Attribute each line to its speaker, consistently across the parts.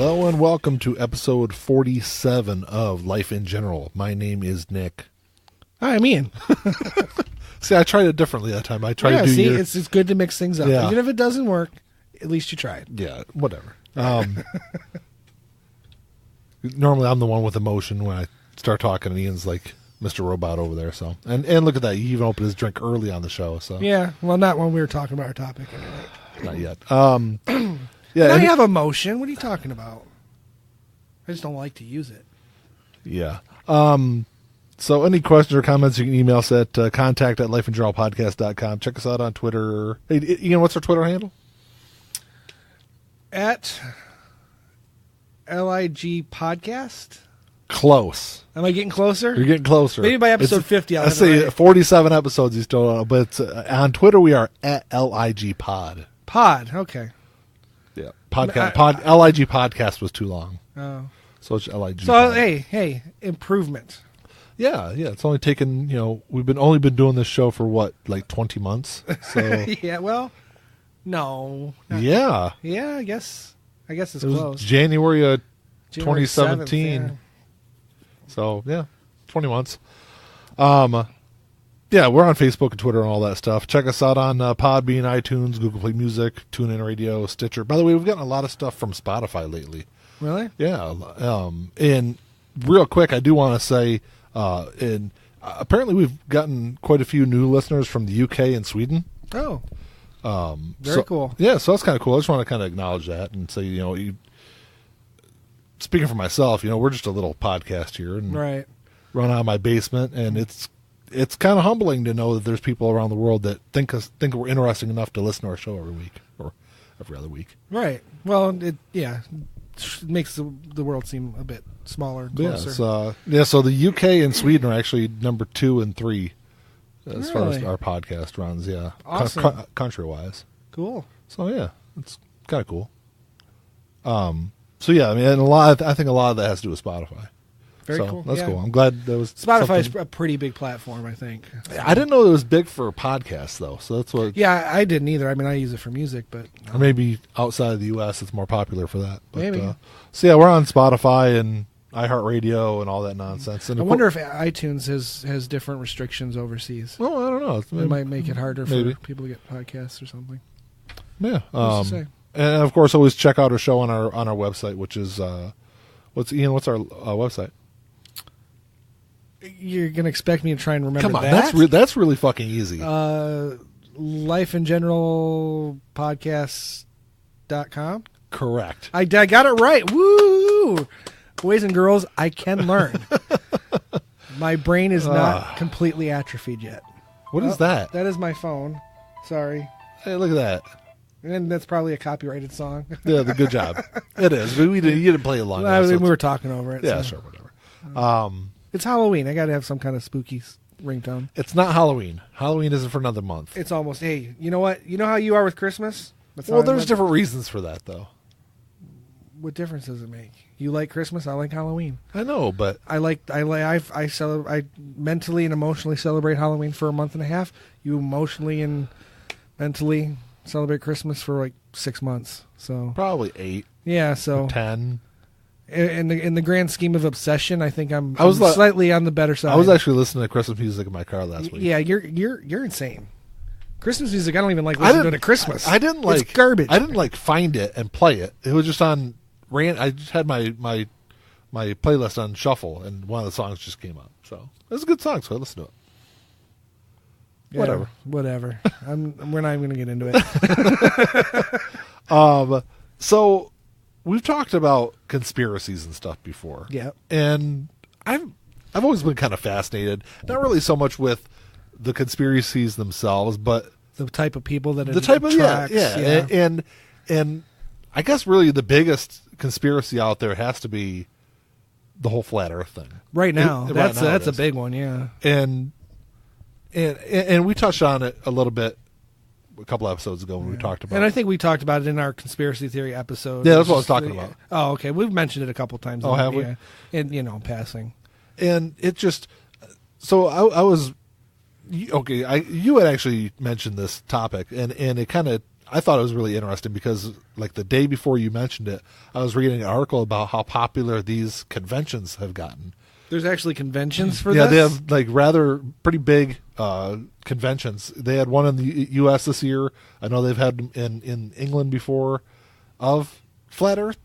Speaker 1: Hello and welcome to episode 47 of Life in General. My name is Nick.
Speaker 2: Hi, I'm Ian.
Speaker 1: See, I tried it differently that time. I tried to do
Speaker 2: it's good to mix things up.
Speaker 1: Yeah.
Speaker 2: Even if it doesn't work, at least you tried.
Speaker 1: Yeah, whatever. Normally I'm the one with emotion when I start talking, and Ian's like Mr. Robot over there. So, and look at that, he even opened his drink early on the show. So
Speaker 2: Yeah, well, not when we were talking about our topic anyway.
Speaker 1: not yet.
Speaker 2: Yeah, now you have emotion. What are you talking about? I just don't like to use it.
Speaker 1: Yeah. So any questions or comments, you can email us at contact@lifeandjournalpodcast.com. Check us out on Twitter. Hey, Ian, what's our Twitter handle?
Speaker 2: At LIG Podcast.
Speaker 1: Close.
Speaker 2: Am I getting closer?
Speaker 1: You're getting closer.
Speaker 2: Maybe by episode 50.
Speaker 1: I say 47 episodes you still don't know, but on Twitter we are at LIG Pod.
Speaker 2: Pod, okay.
Speaker 1: Yeah. LIG Podcast was too long.
Speaker 2: Oh.
Speaker 1: So it's LIG
Speaker 2: So,
Speaker 1: Pod.
Speaker 2: hey, improvement.
Speaker 1: Yeah. It's only taken, we've only been doing this show for what, like 20 months? So
Speaker 2: Yeah, well, no.
Speaker 1: yeah.
Speaker 2: Yeah, I guess it's
Speaker 1: It was
Speaker 2: close.
Speaker 1: January of
Speaker 2: January
Speaker 1: 2017.
Speaker 2: 7th, yeah.
Speaker 1: So, yeah, 20 months. Yeah, we're on Facebook and Twitter and all that stuff. Check us out on Podbean, iTunes, Google Play Music, TuneIn Radio, Stitcher. By the way, we've gotten a lot of stuff from Spotify lately.
Speaker 2: Really?
Speaker 1: Yeah. And real quick, I do want to say, apparently we've gotten quite a few new listeners from the UK and Sweden.
Speaker 2: Oh. Very cool.
Speaker 1: Yeah, so that's kind of cool. I just want to kind of acknowledge that and say, speaking for myself, we're just a little podcast here and
Speaker 2: Right.
Speaker 1: run out of my basement, and it's kind of humbling to know that there's people around the world that think we're interesting enough to listen to our show every week or every other week.
Speaker 2: Right. Well, it makes the world seem a bit smaller, closer.
Speaker 1: So the UK and Sweden are actually number 2 and 3 as far as our podcast runs. Yeah,
Speaker 2: Awesome.
Speaker 1: country-wise.
Speaker 2: Cool.
Speaker 1: So yeah, it's kind of cool. So yeah, I mean, I think a lot of that has to do with Spotify.
Speaker 2: Very cool.
Speaker 1: That's
Speaker 2: yeah.
Speaker 1: cool. I'm glad that was
Speaker 2: Spotify's a pretty big platform, I think.
Speaker 1: I didn't know it was big for podcasts though. So that's what.
Speaker 2: Yeah, I didn't either. I mean, I use it for music, but
Speaker 1: Or maybe outside of the U.S. it's more popular for that. But,
Speaker 2: maybe.
Speaker 1: So yeah, we're on Spotify and iHeartRadio and all that nonsense. And
Speaker 2: I wonder if iTunes has different restrictions overseas.
Speaker 1: Well, I don't know.
Speaker 2: It might make it harder
Speaker 1: maybe.
Speaker 2: for people to get podcasts or something.
Speaker 1: Yeah.
Speaker 2: Who's to say?
Speaker 1: And of course, always check out our show on our website, which is what's our website?
Speaker 2: You're gonna expect me to try and remember
Speaker 1: Come on,
Speaker 2: that?
Speaker 1: that's really fucking easy.
Speaker 2: Life in General Podcast.com.
Speaker 1: Correct.
Speaker 2: I got it right. Woo! Boys and girls, I can learn. My brain is not completely atrophied yet.
Speaker 1: What is that?
Speaker 2: That is my phone. Sorry.
Speaker 1: Hey, look at that.
Speaker 2: And that's probably a copyrighted song.
Speaker 1: Yeah, the good job. It is. But you didn't play it long enough.
Speaker 2: We were talking over it.
Speaker 1: Yeah,
Speaker 2: so.
Speaker 1: sure, whatever.
Speaker 2: It's Halloween. I got to have some kind of spooky ringtone.
Speaker 1: It's not Halloween. Halloween isn't for another month.
Speaker 2: It's almost, hey, you know what? You know how you are with Christmas?
Speaker 1: Well, there's different reasons for that, though.
Speaker 2: What difference does it make? You like Christmas? I like Halloween.
Speaker 1: I know, but
Speaker 2: I mentally and emotionally celebrate Halloween for a month and a half. You emotionally and mentally celebrate Christmas for like 6 months. So
Speaker 1: probably 8.
Speaker 2: Yeah, so
Speaker 1: 10.
Speaker 2: In the grand scheme of obsession, I think I'm
Speaker 1: like,
Speaker 2: slightly on the better side.
Speaker 1: I was actually listening to Christmas music in my car last week.
Speaker 2: Yeah, you're insane. Christmas music, I don't even like listening to it at Christmas.
Speaker 1: I didn't like
Speaker 2: it's garbage.
Speaker 1: I didn't find it and play it. It was just on I just had my playlist on shuffle, and one of the songs just came up. So it was a good song, so I listened to it.
Speaker 2: Yeah, whatever. We're not even going to get into
Speaker 1: it. So we've talked about conspiracies and stuff before.
Speaker 2: Yeah.
Speaker 1: And I've always been kind of fascinated, not really so much with the conspiracies themselves, but
Speaker 2: the type of people that
Speaker 1: attracts. Yeah. And I guess really the biggest conspiracy out there has to be the whole flat Earth thing.
Speaker 2: Right now, that's a big one, yeah.
Speaker 1: And we touched on it a little bit a couple episodes ago when we talked about it.
Speaker 2: And I think we talked about it in our conspiracy theory episode.
Speaker 1: Yeah, that's what I was talking about.
Speaker 2: Oh, okay. We've mentioned it a couple times.
Speaker 1: Oh, have we?
Speaker 2: In passing.
Speaker 1: And it just... So I was... Okay, you had actually mentioned this topic, and it kind of... I thought it was really interesting because, like, the day before you mentioned it, I was reading an article about how popular these conventions have gotten.
Speaker 2: There's actually conventions for
Speaker 1: Yeah,
Speaker 2: this?
Speaker 1: they have, like, rather pretty big conventions. They had one in the U.S. this year. I know they've had them in England before of flat Earth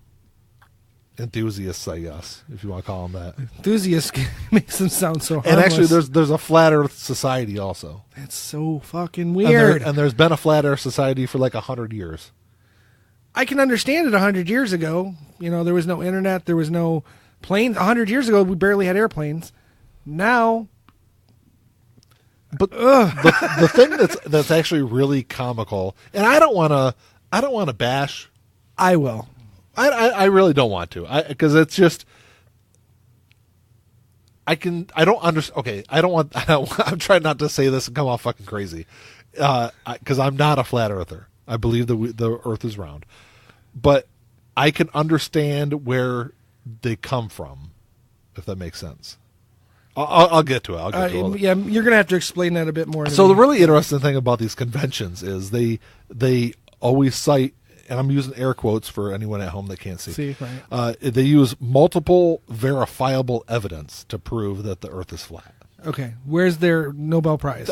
Speaker 1: enthusiasts, I guess, if you want to call them that.
Speaker 2: Enthusiasts makes them sound so harmless.
Speaker 1: And actually, there's a flat Earth society also.
Speaker 2: That's so fucking weird.
Speaker 1: And there's been a flat Earth society for like 100 years.
Speaker 2: I can understand it 100 years ago. You know, there was no internet. There was no planes. 100 years ago, we barely had airplanes. Now...
Speaker 1: But the thing that's actually really comical, and I don't want to bash.
Speaker 2: I will.
Speaker 1: I really don't want to, because it's just I don't understand. Okay, I'm trying not to say this and come off fucking crazy, because I'm not a flat earther. I believe the Earth is round, but I can understand where they come from, if that makes sense. I'll get to it.
Speaker 2: Yeah, you're gonna have to explain that a bit more.
Speaker 1: So the really interesting thing about these conventions is they always cite, and I'm using air quotes for anyone at home that can't see.
Speaker 2: Right.
Speaker 1: They use multiple verifiable evidence to prove that the Earth is flat.
Speaker 2: Okay, where's their Nobel Prize?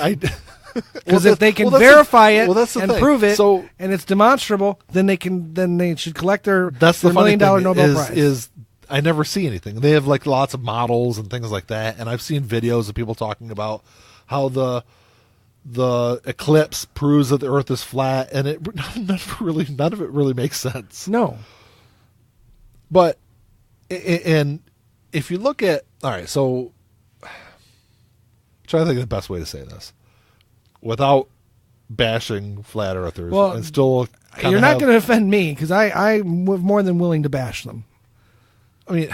Speaker 1: Because
Speaker 2: if they can verify it and
Speaker 1: thing.
Speaker 2: prove it,
Speaker 1: so,
Speaker 2: and it's demonstrable, then they should collect their $1 million Nobel Prize.
Speaker 1: Is I never see anything. They have like lots of models and things like that, and I've seen videos of people talking about how the eclipse proves that the Earth is flat, and none of it really makes sense.
Speaker 2: No.
Speaker 1: But and if you look at, all right, so I'm trying to think of the best way to say this without bashing flat earthers, and still
Speaker 2: you're not going to offend me, because I'm more than willing to bash them. I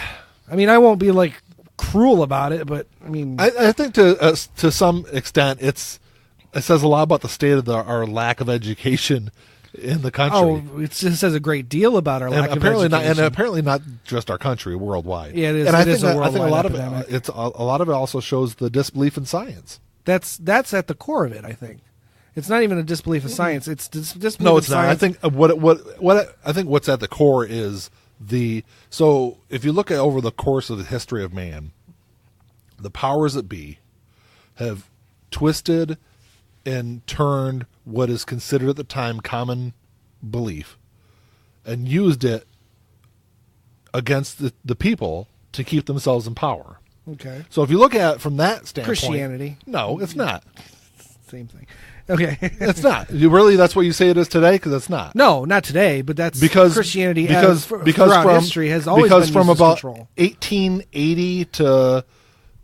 Speaker 2: mean, I won't be like cruel about it, but I mean,
Speaker 1: I think to some extent it says a lot about the state of our lack of education in the country.
Speaker 2: Oh, it says a great deal about our lack of education.
Speaker 1: And apparently not just our country, worldwide.
Speaker 2: Yeah, it is.
Speaker 1: And I think
Speaker 2: a
Speaker 1: lot
Speaker 2: epidemic.
Speaker 1: of it, a lot of it also shows the disbelief in science.
Speaker 2: That's at the core of it. I think it's not even a disbelief in science. It's disbelief.
Speaker 1: No, it's
Speaker 2: in
Speaker 1: not.
Speaker 2: science.
Speaker 1: I think what I think what's at the core is so if you look at over the course of the history of man, the powers that be have twisted and turned what is considered at the time common belief and used it against the people to keep themselves in power.
Speaker 2: Okay.
Speaker 1: So if you look at it from that standpoint,
Speaker 2: Christianity.
Speaker 1: No, it's not.
Speaker 2: Same thing. Okay.
Speaker 1: It's not. That's what you say it is today? Because it's not.
Speaker 2: No, not today, but that's
Speaker 1: because
Speaker 2: Christianity
Speaker 1: because
Speaker 2: throughout
Speaker 1: from
Speaker 2: history has always
Speaker 1: because
Speaker 2: been
Speaker 1: from
Speaker 2: used as
Speaker 1: about
Speaker 2: control.
Speaker 1: 1880 to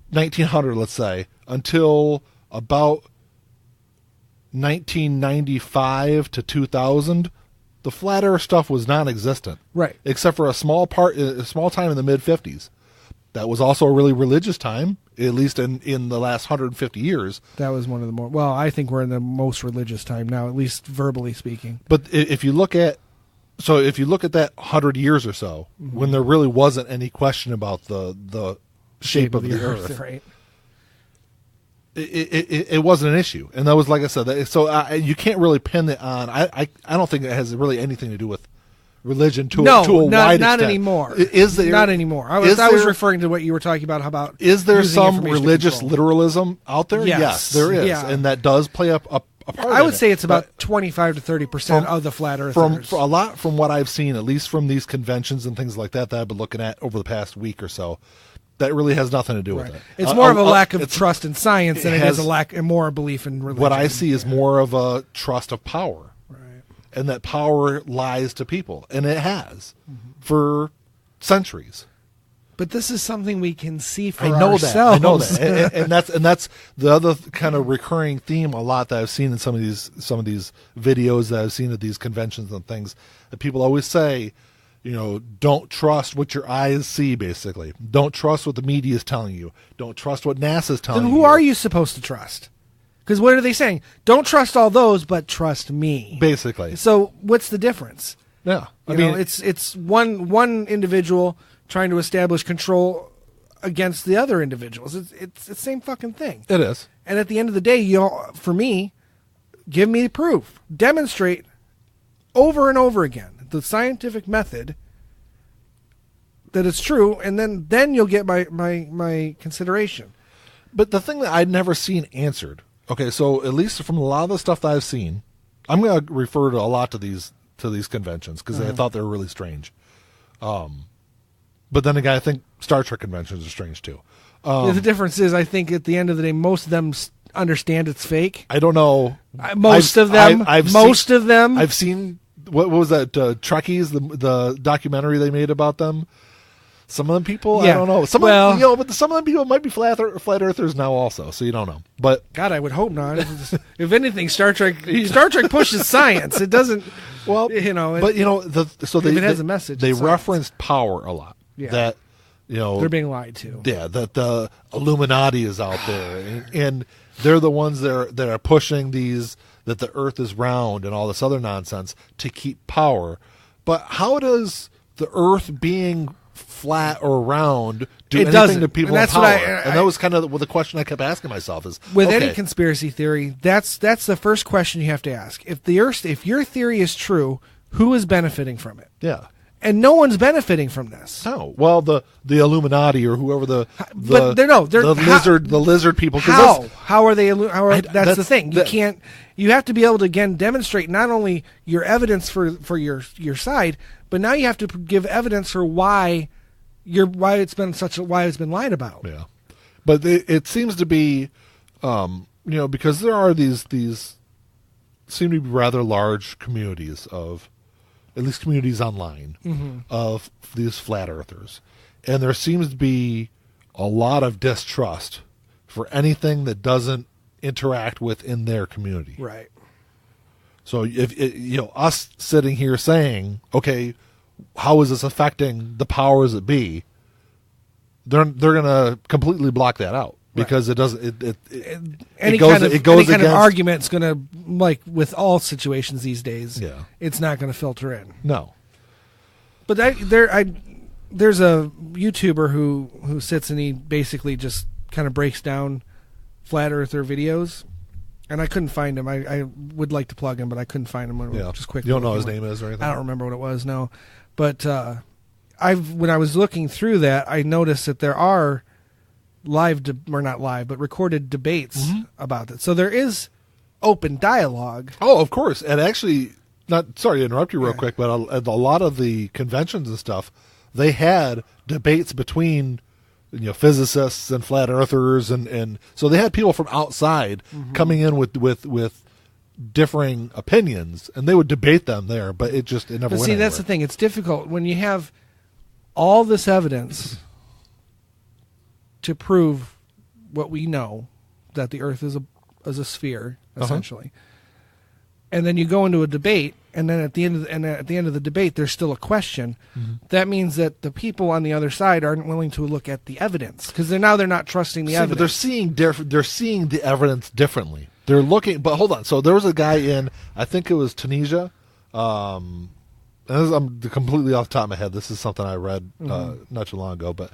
Speaker 1: 1900, let's say, until about 1995 to 2000, the flat Earth stuff was non-existent.
Speaker 2: Right.
Speaker 1: Except for a small time in the mid 50s. That was also a really religious time, at least in the last 150 years.
Speaker 2: That was one of the more... Well, I think we're in the most religious time now, at least verbally speaking.
Speaker 1: But if you look at that 100 years or so,
Speaker 2: mm-hmm.
Speaker 1: when there really wasn't any question about the shape of the Earth,
Speaker 2: right?
Speaker 1: It wasn't an issue. And that was, like I said, so you can't really pin it on... I don't think it has really anything to do with religion to a wide extent.
Speaker 2: Not anymore.
Speaker 1: Is there,
Speaker 2: not anymore. I was referring to what you were talking about. How about
Speaker 1: is there some religious literalism out there?
Speaker 2: Yes,
Speaker 1: there is,
Speaker 2: yeah.
Speaker 1: And that does play a part.
Speaker 2: I would say it's about 25 to 30% of the flat earthers.
Speaker 1: From a lot from what I've seen, at least from these conventions and things like that I've been looking at over the past week or so, that really has nothing to do with it.
Speaker 2: It's more of a lack of trust in science than it is a more belief in religion.
Speaker 1: What I see is more of a trust of power. And that power lies to people, and it has for centuries.
Speaker 2: But this is something we can see for
Speaker 1: ourselves. I know that, and that's the other kind of recurring theme a lot that I've seen in some of these videos that I've seen at these conventions and things. That people always say, don't trust what your eyes see. Basically, don't trust what the media is telling you. Don't trust what NASA's telling you.
Speaker 2: Then who are you supposed to trust? Because what are they saying? Don't trust all those, but trust me.
Speaker 1: Basically.
Speaker 2: So what's the difference?
Speaker 1: Yeah,
Speaker 2: I mean, it's one individual trying to establish control against the other individuals. It's the same fucking thing.
Speaker 1: It is.
Speaker 2: And at the end of the day, for me, give me the proof. Demonstrate over and over again the scientific method that it's true, and then you'll get my consideration.
Speaker 1: But the thing that I'd never seen answered. Okay, so at least from a lot of the stuff that I've seen, I'm going to refer to a lot to these conventions because I thought they were really strange. But then again, I think Star Trek conventions are strange too.
Speaker 2: The difference is, I think at the end of the day, most of them understand it's fake.
Speaker 1: I don't know.
Speaker 2: Most of them.
Speaker 1: I've seen what was that Trekkies, the documentary they made about them. Some of them people, I don't know. But some of them people might be flat earthers now also, so you don't know. But
Speaker 2: God, I would hope not. If anything, Star Trek pushes science. It doesn't. Well,
Speaker 1: but it has
Speaker 2: a message.
Speaker 1: They referenced power a lot.
Speaker 2: Yeah.
Speaker 1: That
Speaker 2: they're being lied to.
Speaker 1: Yeah, that the Illuminati is out there, and they're the ones that are pushing these, that the Earth is round and all this other nonsense to keep power. But how does the Earth being flat or round do anything to people in power? And that was kind of the question I kept asking myself is,
Speaker 2: with any conspiracy theory, that's the first question you have to ask. If your theory is true, who is benefiting from it?
Speaker 1: Yeah.
Speaker 2: And no one's benefiting from this.
Speaker 1: No. Well, the Illuminati or whoever the lizard people.
Speaker 2: How are they? That's the thing. You have to be able to again demonstrate not only your evidence for your side, but now you have to give evidence for why it's been lied about.
Speaker 1: Yeah, but it seems to be, because there are these seem to be rather large communities of, at least communities online, of these flat earthers, and there seems to be a lot of distrust for anything that doesn't interact within their community.
Speaker 2: Right.
Speaker 1: So if us sitting here saying, okay, how is this affecting the powers that be? They're going to completely block that out because it doesn't. Any kind of
Speaker 2: argument's going to, like with all situations these days.
Speaker 1: Yeah,
Speaker 2: it's not going to filter in.
Speaker 1: No.
Speaker 2: But there's a YouTuber who sits and he basically just kind of breaks down flat earther videos, and I couldn't find him. I would like to plug him, but I couldn't find him. Just quickly.
Speaker 1: You don't know his name is or anything?
Speaker 2: I don't remember what it was. No, but when I was looking through that, I noticed that there are recorded debates about it. So there is open dialogue.
Speaker 1: Oh, of course. And actually, sorry to interrupt you real quick, but a lot of the conventions and stuff, they had debates between physicists and flat earthers, and so they had people from outside coming in with differing opinions, and they would debate them there. But it never went anywhere.
Speaker 2: That's the thing. It's difficult when you have all this evidence to prove what we know, that the Earth is a sphere, essentially. And then you go into a debate, and then at the end of the debate, there's still a question. That means that the people on the other side aren't willing to look at the evidence because they're not trusting the evidence.
Speaker 1: But they're seeing the evidence differently. They're looking, but hold on. So there was a guy in, I think it was Tunisia. And I'm completely off the top of my head. This is something I read not too long ago, but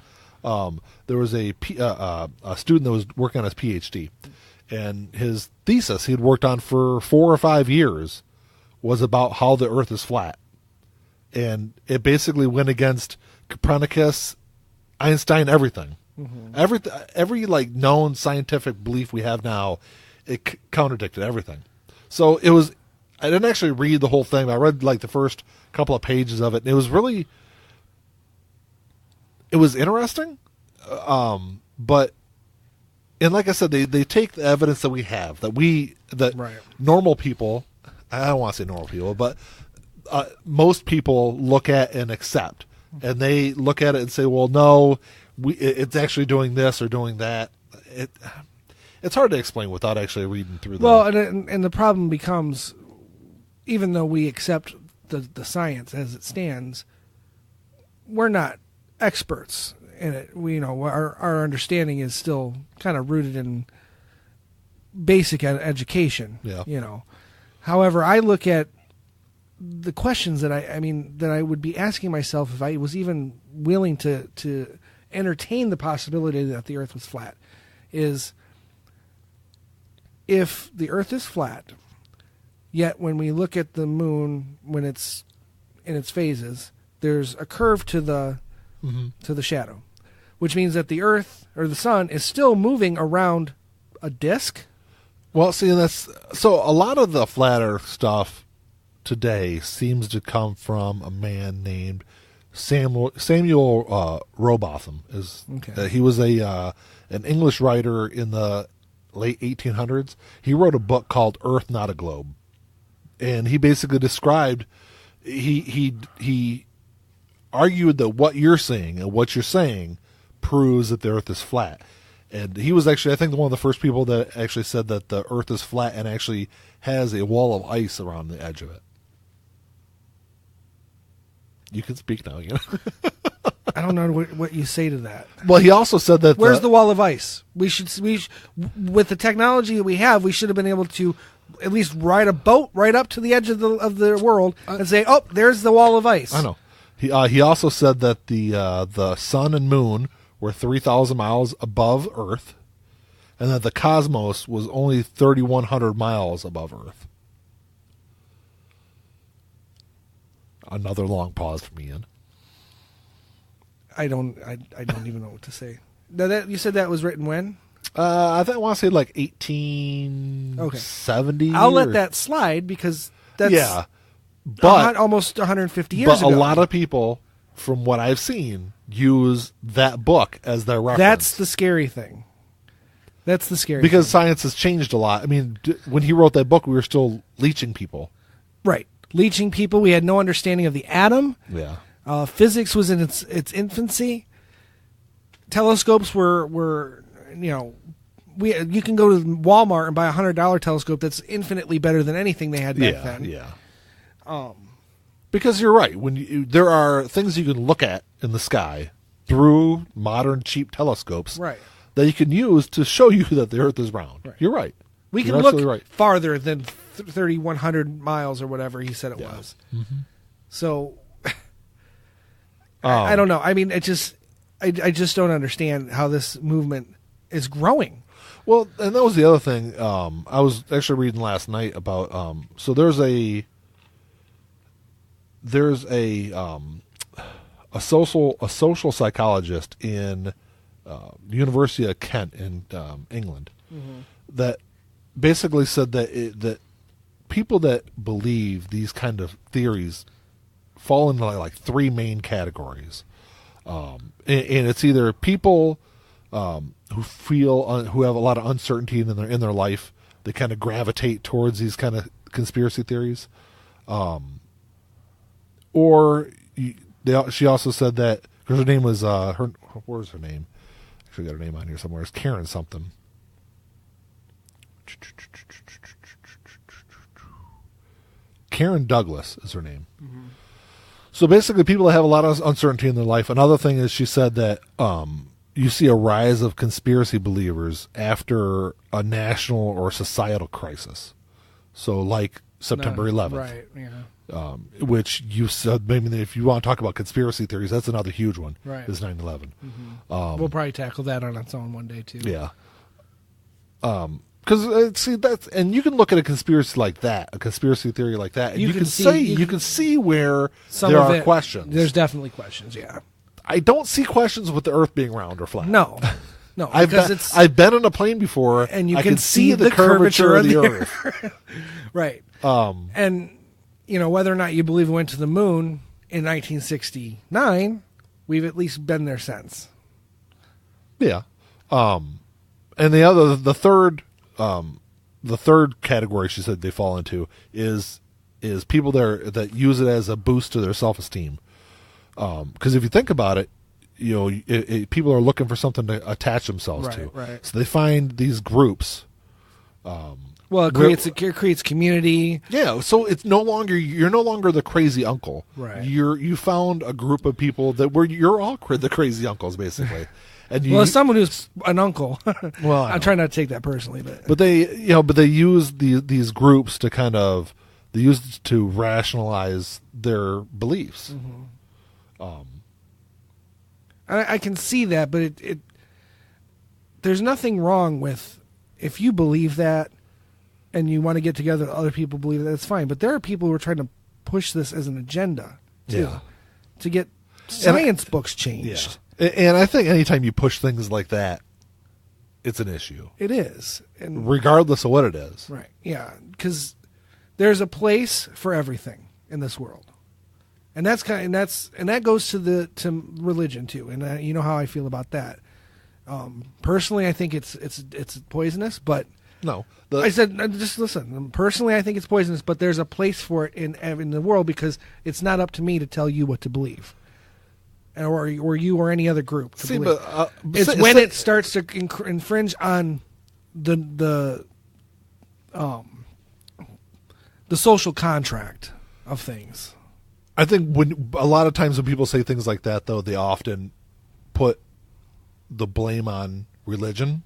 Speaker 1: there was a student that was working on his PhD. And his thesis he had worked on for 4 or 5 years was about how the Earth is flat. And it basically went against Copernicus, Einstein, everything. Every known scientific belief we have now, it contradicted everything. So I didn't actually read the whole thing, but I read the first couple of pages of it. And it was interesting. But and like I said, they take the evidence that we have, normal people, I don't want to say normal people, but most people look at and accept. And they look at it and say, well, no, it's actually doing this or doing that. It's hard to explain without actually reading through them.
Speaker 2: Well, and the problem becomes, even though we accept the science as it stands, we're not experts in it. Our understanding is still kind of rooted in basic education.
Speaker 1: Yeah.
Speaker 2: However, I look at the questions that I would be asking myself if I was even willing to entertain the possibility that the Earth was flat. Is if the Earth is flat, Yet when we look at the moon when it's in its phases, there's a curve to the shadow, which means that the Earth or the sun is still moving around a disk.
Speaker 1: Well, see, so a lot of the flat Earth stuff today seems to come from a man named Samuel Rowbotham. He was an English writer in the late 1800s. He wrote a book called Earth Not a Globe, and he basically described he argued that what you're seeing and what you're saying proves that the Earth is flat. And he was actually, I think, one of the first people that actually said that the Earth is flat and actually has a wall of ice around the edge of it. You can speak now. You know?
Speaker 2: I don't know what you say to that.
Speaker 1: Well, he also said that
Speaker 2: where's the wall of ice? We should with the technology that we have, we should have been able to at least ride a boat right up to the edge of the world and say, "Oh, there's the wall of ice."
Speaker 1: I know. He also said that the sun and moon were 3,000 miles above Earth, and that the cosmos was only 3,100 miles above Earth. Another long pause from Ian.
Speaker 2: I don't even know what to say. Now you said that was written when?
Speaker 1: I want to say like 1870.
Speaker 2: Okay. I'll let that slide because that's
Speaker 1: but
Speaker 2: almost 150 years ago.
Speaker 1: But a lot of people, from what I've seen, use that book as their reference.
Speaker 2: That's the scary thing.
Speaker 1: Because science has changed a lot. I mean, when he wrote that book, we were still leeching people.
Speaker 2: Right. Leeching people. We had no understanding of the atom.
Speaker 1: Yeah.
Speaker 2: Physics was in its infancy. Telescopes were you can go to Walmart and buy a $100 telescope that's infinitely better than anything they had back then.
Speaker 1: Yeah. Because you're right. When there are things you can look at in the sky through modern cheap telescopes,
Speaker 2: right,
Speaker 1: that you can use to show you that the Earth is round. Right. You're right.
Speaker 2: We can look farther than 3,100 miles or whatever he said it was.
Speaker 1: Mm-hmm.
Speaker 2: So I don't know. I mean, I just don't understand how this movement is growing.
Speaker 1: Well, and that was the other thing. I was actually reading last night about. So there's a social psychologist in the University of Kent in England that basically said that people that believe these kind of theories fall into like three main categories, and it's either people who have a lot of uncertainty in their life. They kind of gravitate towards these kind of conspiracy theories, or she also said that because her name was where's her name? Actually, got her name on here somewhere. It's Karen something. Karen Douglas is her name. Mm-hmm. So basically, people that have a lot of uncertainty in their life. Another thing is she said that you see a rise of conspiracy believers after a national or societal crisis. So like September 11th.
Speaker 2: Right, yeah.
Speaker 1: Which you said, maybe if you want to talk about conspiracy theories, that's another huge one.
Speaker 2: Right.
Speaker 1: Is 9/11.
Speaker 2: Mm-hmm. We'll probably tackle that on its own one day too.
Speaker 1: Yeah. Because see that's, and you can look at a conspiracy like that, a conspiracy theory like that, and you can see where there are questions.
Speaker 2: There's definitely questions. Yeah.
Speaker 1: I don't see questions with the Earth being round or flat.
Speaker 2: No.
Speaker 1: I've been on a plane before,
Speaker 2: and you
Speaker 1: I
Speaker 2: can see the curvature of the Earth. Right. And whether or not you believe we went to the moon in 1969, we've at least been there since.
Speaker 1: Yeah. And the third category she said they fall into is people that use it as a boost to their self-esteem. Because if you think about it, people are looking for something to attach themselves to.
Speaker 2: Right.
Speaker 1: So they find these groups.
Speaker 2: It creates community.
Speaker 1: Yeah, so you're no longer the crazy uncle.
Speaker 2: Right.
Speaker 1: You found a group of people you're all the crazy uncles basically. And
Speaker 2: as someone who's an uncle,
Speaker 1: well,
Speaker 2: I'm trying not to take that personally,
Speaker 1: but they use these groups to kind of to rationalize their beliefs.
Speaker 2: Mm-hmm. I can see that, but there's nothing wrong with if you believe that. and you want to get together with other people believe that, that's fine. But there are people who are trying to push this as an agenda too, to get science books changed.
Speaker 1: Yeah. And I think anytime you push things like that, it's an issue.
Speaker 2: It is, and
Speaker 1: regardless of what it is.
Speaker 2: Right. Yeah, because there's a place for everything in this world, and that goes to religion too. And you know how I feel about that. Personally, I think it's poisonous, but
Speaker 1: no.
Speaker 2: I said just listen. Personally, I think it's poisonous, but there's a place for it in the world because it's not up to me to tell you what to believe, or you or any other group to believe.
Speaker 1: But,
Speaker 2: it's when it starts to infringe on the social contract of things.
Speaker 1: I think a lot of times when people say things like that, though, they often put the blame on religion,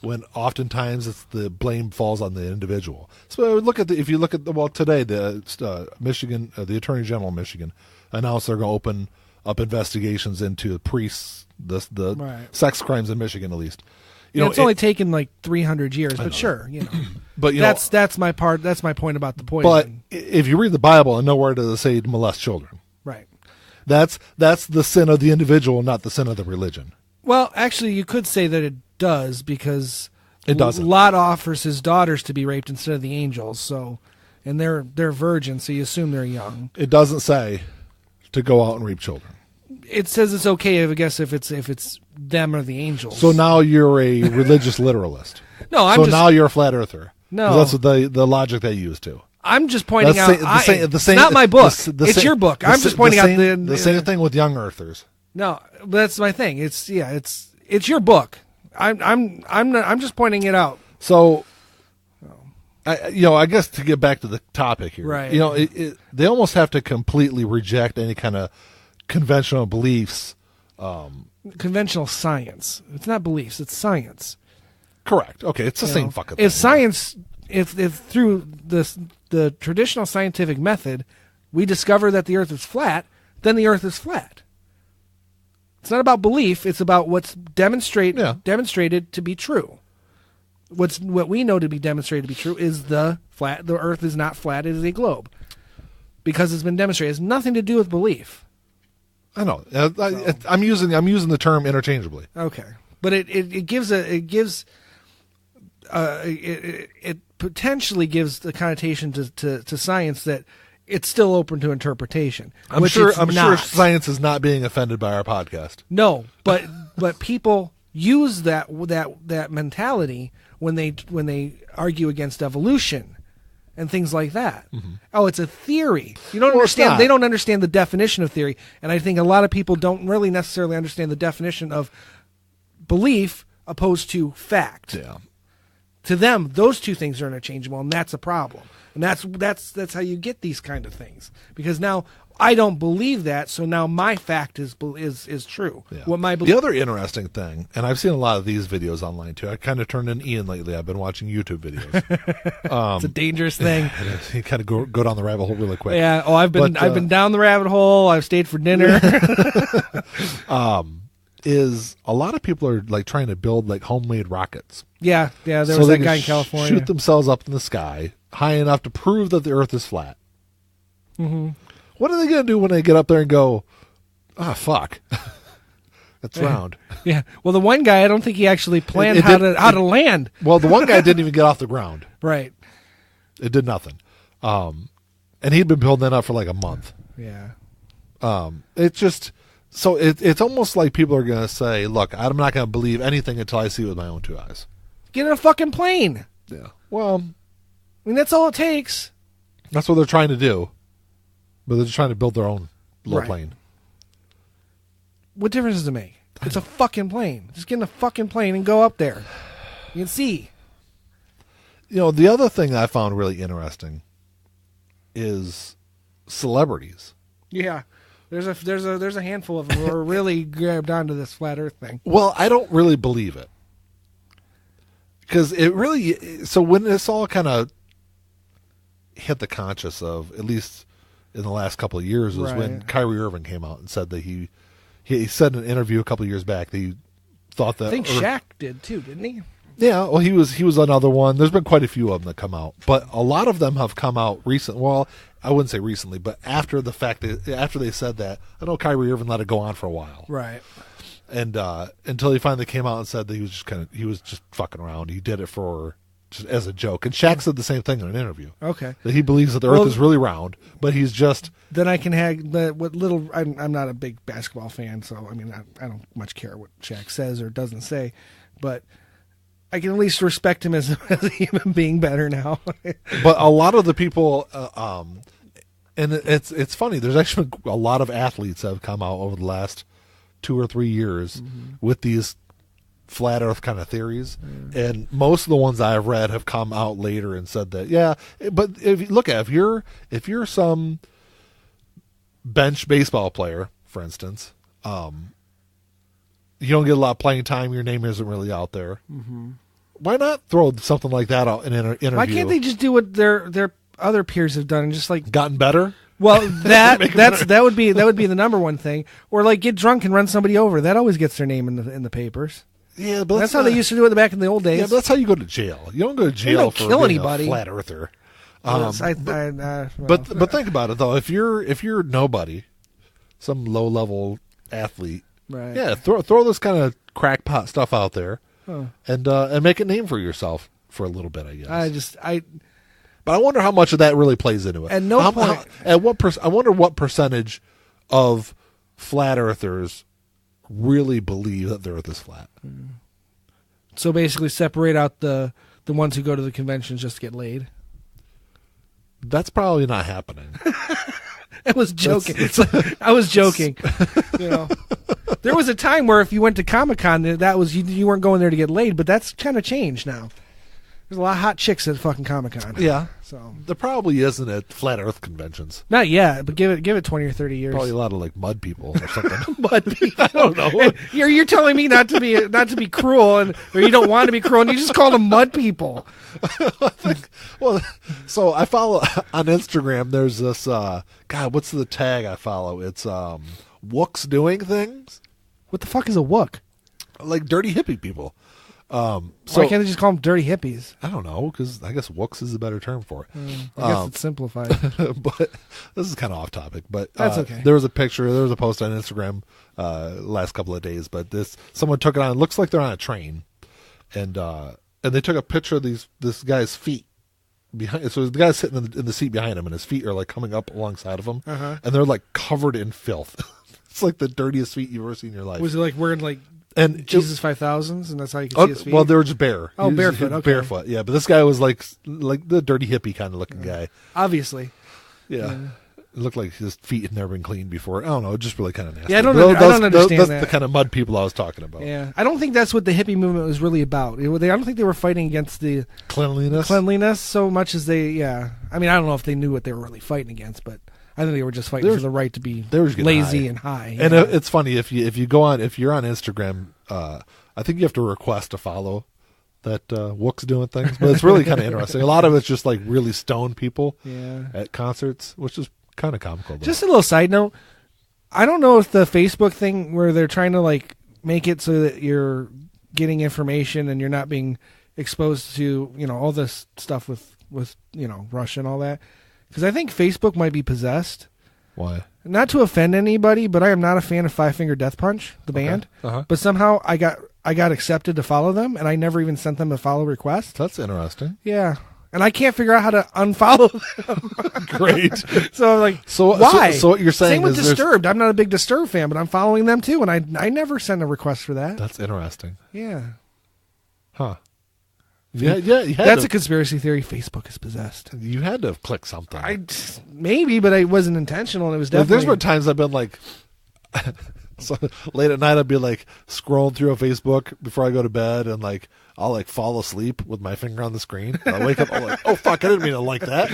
Speaker 1: when oftentimes it's the blame falls on the individual. So if you look at today, the Michigan, the Attorney General of Michigan announced they're going to open up investigations into priests, the
Speaker 2: right.
Speaker 1: sex crimes in Michigan, at least.
Speaker 2: It's only taken like 300 years, but sure,
Speaker 1: but
Speaker 2: that's my part. That's my point about the poison.
Speaker 1: But if you read the Bible, and nowhere does it say to molest children.
Speaker 2: Right.
Speaker 1: That's the sin of the individual, not the sin of the religion.
Speaker 2: Well, actually, you could say that it does because
Speaker 1: it doesn't.
Speaker 2: Lot offers his daughters to be raped instead of the angels. So, and they're virgins, so you assume they're young.
Speaker 1: It doesn't say to go out and rape children.
Speaker 2: It says it's okay, I guess, if it's them or the angels.
Speaker 1: So now you're a religious literalist.
Speaker 2: No,
Speaker 1: now you're a flat earther.
Speaker 2: No,
Speaker 1: that's what the logic they use too.
Speaker 2: I'm just pointing out. It's not my book. It's your book. I'm just pointing out
Speaker 1: the same thing with young earthers.
Speaker 2: No, that's my thing. It's your book. I'm just pointing it out.
Speaker 1: So, I guess to get back to the topic here,
Speaker 2: right?
Speaker 1: They almost have to completely reject any kind of conventional beliefs.
Speaker 2: Conventional science. It's not beliefs. It's science.
Speaker 1: Correct. Okay, it's the same fucking thing.
Speaker 2: If science, if through the traditional scientific method, we discover that the Earth is flat, then the Earth is flat. It's not about belief. It's about what's demonstrated to be true. What we know to be demonstrated to be true is the Earth is not flat. It is a globe because it's been demonstrated. It has nothing to do with belief.
Speaker 1: I know. I'm using the term interchangeably.
Speaker 2: Okay, but it potentially gives the connotation to science that it's still open to interpretation.
Speaker 1: I'm sure science is not being offended by our podcast.
Speaker 2: No, but people use that mentality when they argue against evolution and things like that. Mm-hmm. Oh, it's a theory. You don't understand. They don't understand the definition of theory, and I think a lot of people don't really necessarily understand the definition of belief opposed to fact.
Speaker 1: Yeah.
Speaker 2: To them, those two things are interchangeable, and that's a problem. And that's how you get these kind of things. Because now I don't believe that, so now my fact is true.
Speaker 1: Yeah.
Speaker 2: What my
Speaker 1: the other interesting thing, and I've seen a lot of these videos online too. I kind of turned in Ian lately. I've been watching YouTube videos.
Speaker 2: It's a dangerous thing.
Speaker 1: You kind of go down the rabbit hole really quick.
Speaker 2: Yeah. Oh, I've been down the rabbit hole. I've stayed for dinner.
Speaker 1: Is a lot of people are like trying to build like homemade rockets.
Speaker 2: Yeah. There was that guy in California.
Speaker 1: Shoot themselves up in the sky high enough to prove that the Earth is flat.
Speaker 2: Mm-hmm.
Speaker 1: What are they going to do when they get up there and go, fuck, it's round?
Speaker 2: Yeah. Well, the one guy, I don't think he actually planned how to land.
Speaker 1: Well, the one guy didn't even get off the ground.
Speaker 2: Right.
Speaker 1: It did nothing. And he'd been building that up for like a month.
Speaker 2: Yeah.
Speaker 1: It's just. So it's almost like people are going to say, look, I'm not going to believe anything until I see it with my own two eyes.
Speaker 2: Get in a fucking plane.
Speaker 1: Yeah. Well,
Speaker 2: I mean, that's all it takes.
Speaker 1: That's what they're trying to do. But they're just trying to build their own little plane.
Speaker 2: What difference does it make? It's a fucking plane. Just get in a fucking plane and go up there. You can see.
Speaker 1: The other thing I found really interesting is celebrities.
Speaker 2: Yeah. There's a handful of them who are really grabbed onto this flat Earth thing.
Speaker 1: Well, I don't really believe it. Because it really... So when this all kind of hit the conscious of, at least in the last couple of years, was when Kyrie Irving came out and said that he said in an interview a couple of years back that he thought that...
Speaker 2: I think Shaq did too, didn't he?
Speaker 1: Yeah, well, he was another one. There's been quite a few of them that come out, but a lot of them have come out recent. Well, I wouldn't say recently, but after the fact after they said that, I know Kyrie Irving let it go on for a while,
Speaker 2: Right.
Speaker 1: and until he finally came out and said that he was just fucking around. He did it for just as a joke. And Shaq said the same thing in an interview.
Speaker 2: Okay.
Speaker 1: That he believes that the Earth is really round, but he's just.
Speaker 2: Then I can have what little. I'm not a big basketball fan, so I mean I don't much care what Shaq says or doesn't say, but I can at least respect him as a human being better now.
Speaker 1: But a lot of the people, and it's funny. There's actually a lot of athletes that have come out over the last 2 or 3 years with these flat Earth kind of theories, and most of the ones I've read have come out later and said that. Yeah, but if you look at if you're some bench baseball player, for instance, you don't get a lot of playing time. Your name isn't really out there. Why not throw something like that out in an interview?
Speaker 2: Why can't they just do what their other peers have done and just like
Speaker 1: gotten better?
Speaker 2: Well, that would be the number one thing, or like get drunk and run somebody over. That always gets their name in the papers.
Speaker 1: Yeah, but
Speaker 2: that's how they used to do it back in the old days.
Speaker 1: Yeah, but that's how you go to jail. You don't go to jail for
Speaker 2: kill
Speaker 1: being
Speaker 2: anybody.
Speaker 1: a flat earther.
Speaker 2: But
Speaker 1: think about it though. If you're nobody, some low level athlete,
Speaker 2: right?
Speaker 1: Yeah, throw this kind of crackpot stuff out there, and make a name for yourself for a little bit. I guess. But I wonder how much of that really plays into it.
Speaker 2: At no point.
Speaker 1: I wonder what percentage of flat earthers really believe that the Earth is flat.
Speaker 2: So basically, separate out the ones who go to the conventions just to get laid.
Speaker 1: That's probably not happening.
Speaker 2: I was joking. I was joking. You know, there was a time where if you went to Comic-Con, that was you weren't going there to get laid, but that's kind of changed now. There's a lot of hot chicks at fucking Comic-Con.
Speaker 1: Yeah.
Speaker 2: So
Speaker 1: there probably isn't at flat Earth conventions.
Speaker 2: Not yet, but give it 20 or 30 years.
Speaker 1: Probably a lot of like mud people or something.
Speaker 2: Mud people. I don't know. You're telling me not to be cruel, or you don't want to be cruel, and you just call them mud people.
Speaker 1: So I follow on Instagram. There's this God. What's the tag I follow? It's Wooks doing things.
Speaker 2: What the fuck is a wook?
Speaker 1: Like dirty hippie people.
Speaker 2: Why can't they just call them dirty hippies?
Speaker 1: I don't know, because I guess wooks is a better term for it.
Speaker 2: I guess it's simplified.
Speaker 1: But this is kind of off topic. But
Speaker 2: that's okay.
Speaker 1: There was a post on Instagram last couple of days. But someone took it on. It looks like they're on a train, and they took a picture of this guy's feet behind. So the guy's sitting in the seat behind him, and his feet are like coming up alongside of him, and they're like covered in filth. It's like the dirtiest feet you've ever seen in your life.
Speaker 2: Was it like wearing like?
Speaker 1: And
Speaker 2: Jesus 5000s, and that's how you can see his feet?
Speaker 1: Well, they were just bare.
Speaker 2: Oh, barefoot, okay.
Speaker 1: Barefoot, yeah. But this guy was like the dirty hippie kind of looking guy.
Speaker 2: Obviously.
Speaker 1: Yeah. It looked like his feet had never been cleaned before. I don't know, just really kind of nasty.
Speaker 2: Yeah, I don't understand
Speaker 1: that's
Speaker 2: that.
Speaker 1: the kind of mud people I was talking about.
Speaker 2: Yeah. I don't think that's what the hippie movement was really about. I don't think they were fighting against the cleanliness so much as they, I mean, I don't know if they knew what they were really fighting against, but I think they were just fighting for the right to be lazy and high.
Speaker 1: And it's funny, if you're on Instagram, I think you have to request to follow that Wook's doing things, but it's really kind of interesting. A lot of it's just like really stoned people at concerts, which is kind of comical. Though.
Speaker 2: Just a little side note, I don't know if the Facebook thing where they're trying to like make it so that you're getting information and you're not being exposed to all this stuff with Russia and all that, because I think Facebook might be possessed.
Speaker 1: Why?
Speaker 2: Not to offend anybody, but I am not a fan of Five Finger Death Punch, the band. But somehow I got accepted to follow them, and I never even sent them a follow request.
Speaker 1: That's interesting.
Speaker 2: Yeah. And I can't figure out how to unfollow them.
Speaker 1: Great.
Speaker 2: So I'm like, why?
Speaker 1: So what you're saying
Speaker 2: Same with Disturbed. I'm not a big Disturbed fan, but I'm following them too, and I never sent a request for that.
Speaker 1: That's interesting.
Speaker 2: Yeah.
Speaker 1: Huh. Yeah.
Speaker 2: That's a conspiracy theory. Facebook is possessed.
Speaker 1: You had to have clicked something.
Speaker 2: Maybe, but it wasn't intentional, and it was definitely.
Speaker 1: There's been times I've been like, so late at night I'd be like scrolling through a Facebook before I go to bed, and like I'll like fall asleep with my finger on the screen. I'll wake up, I'm like, oh fuck, I didn't mean to like that.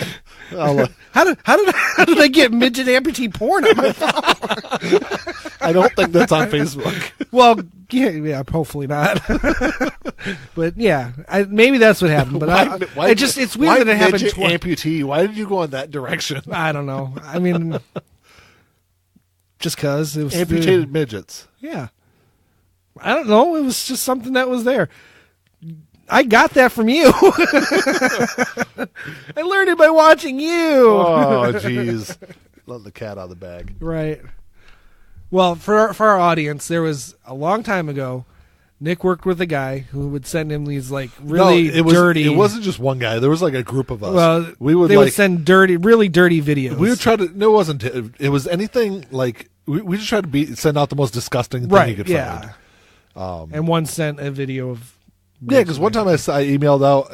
Speaker 2: How did I get midget amputee porn on my phone?
Speaker 1: I don't think that's on Facebook.
Speaker 2: Well, yeah, hopefully not. But yeah, maybe that's what happened. But it's weird that it happened.
Speaker 1: Amputee. Why did you go in that direction?
Speaker 2: I don't know. I mean, just because it was
Speaker 1: amputated midgets.
Speaker 2: Yeah, I don't know. It was just something that was there. I got that from you. I learned it by watching you.
Speaker 1: Oh, jeez. Let the cat out of the bag.
Speaker 2: Right. Well, for our audience, there was a long time ago, Nick worked with a guy who would send him these like really dirty.
Speaker 1: It wasn't just one guy. There was like a group of us.
Speaker 2: Well, they would send really dirty videos.
Speaker 1: We would try to. No, it wasn't. It was anything like we just tried to send out the most disgusting thing you could find.
Speaker 2: And one sent a video of.
Speaker 1: Yeah, because one time I emailed out.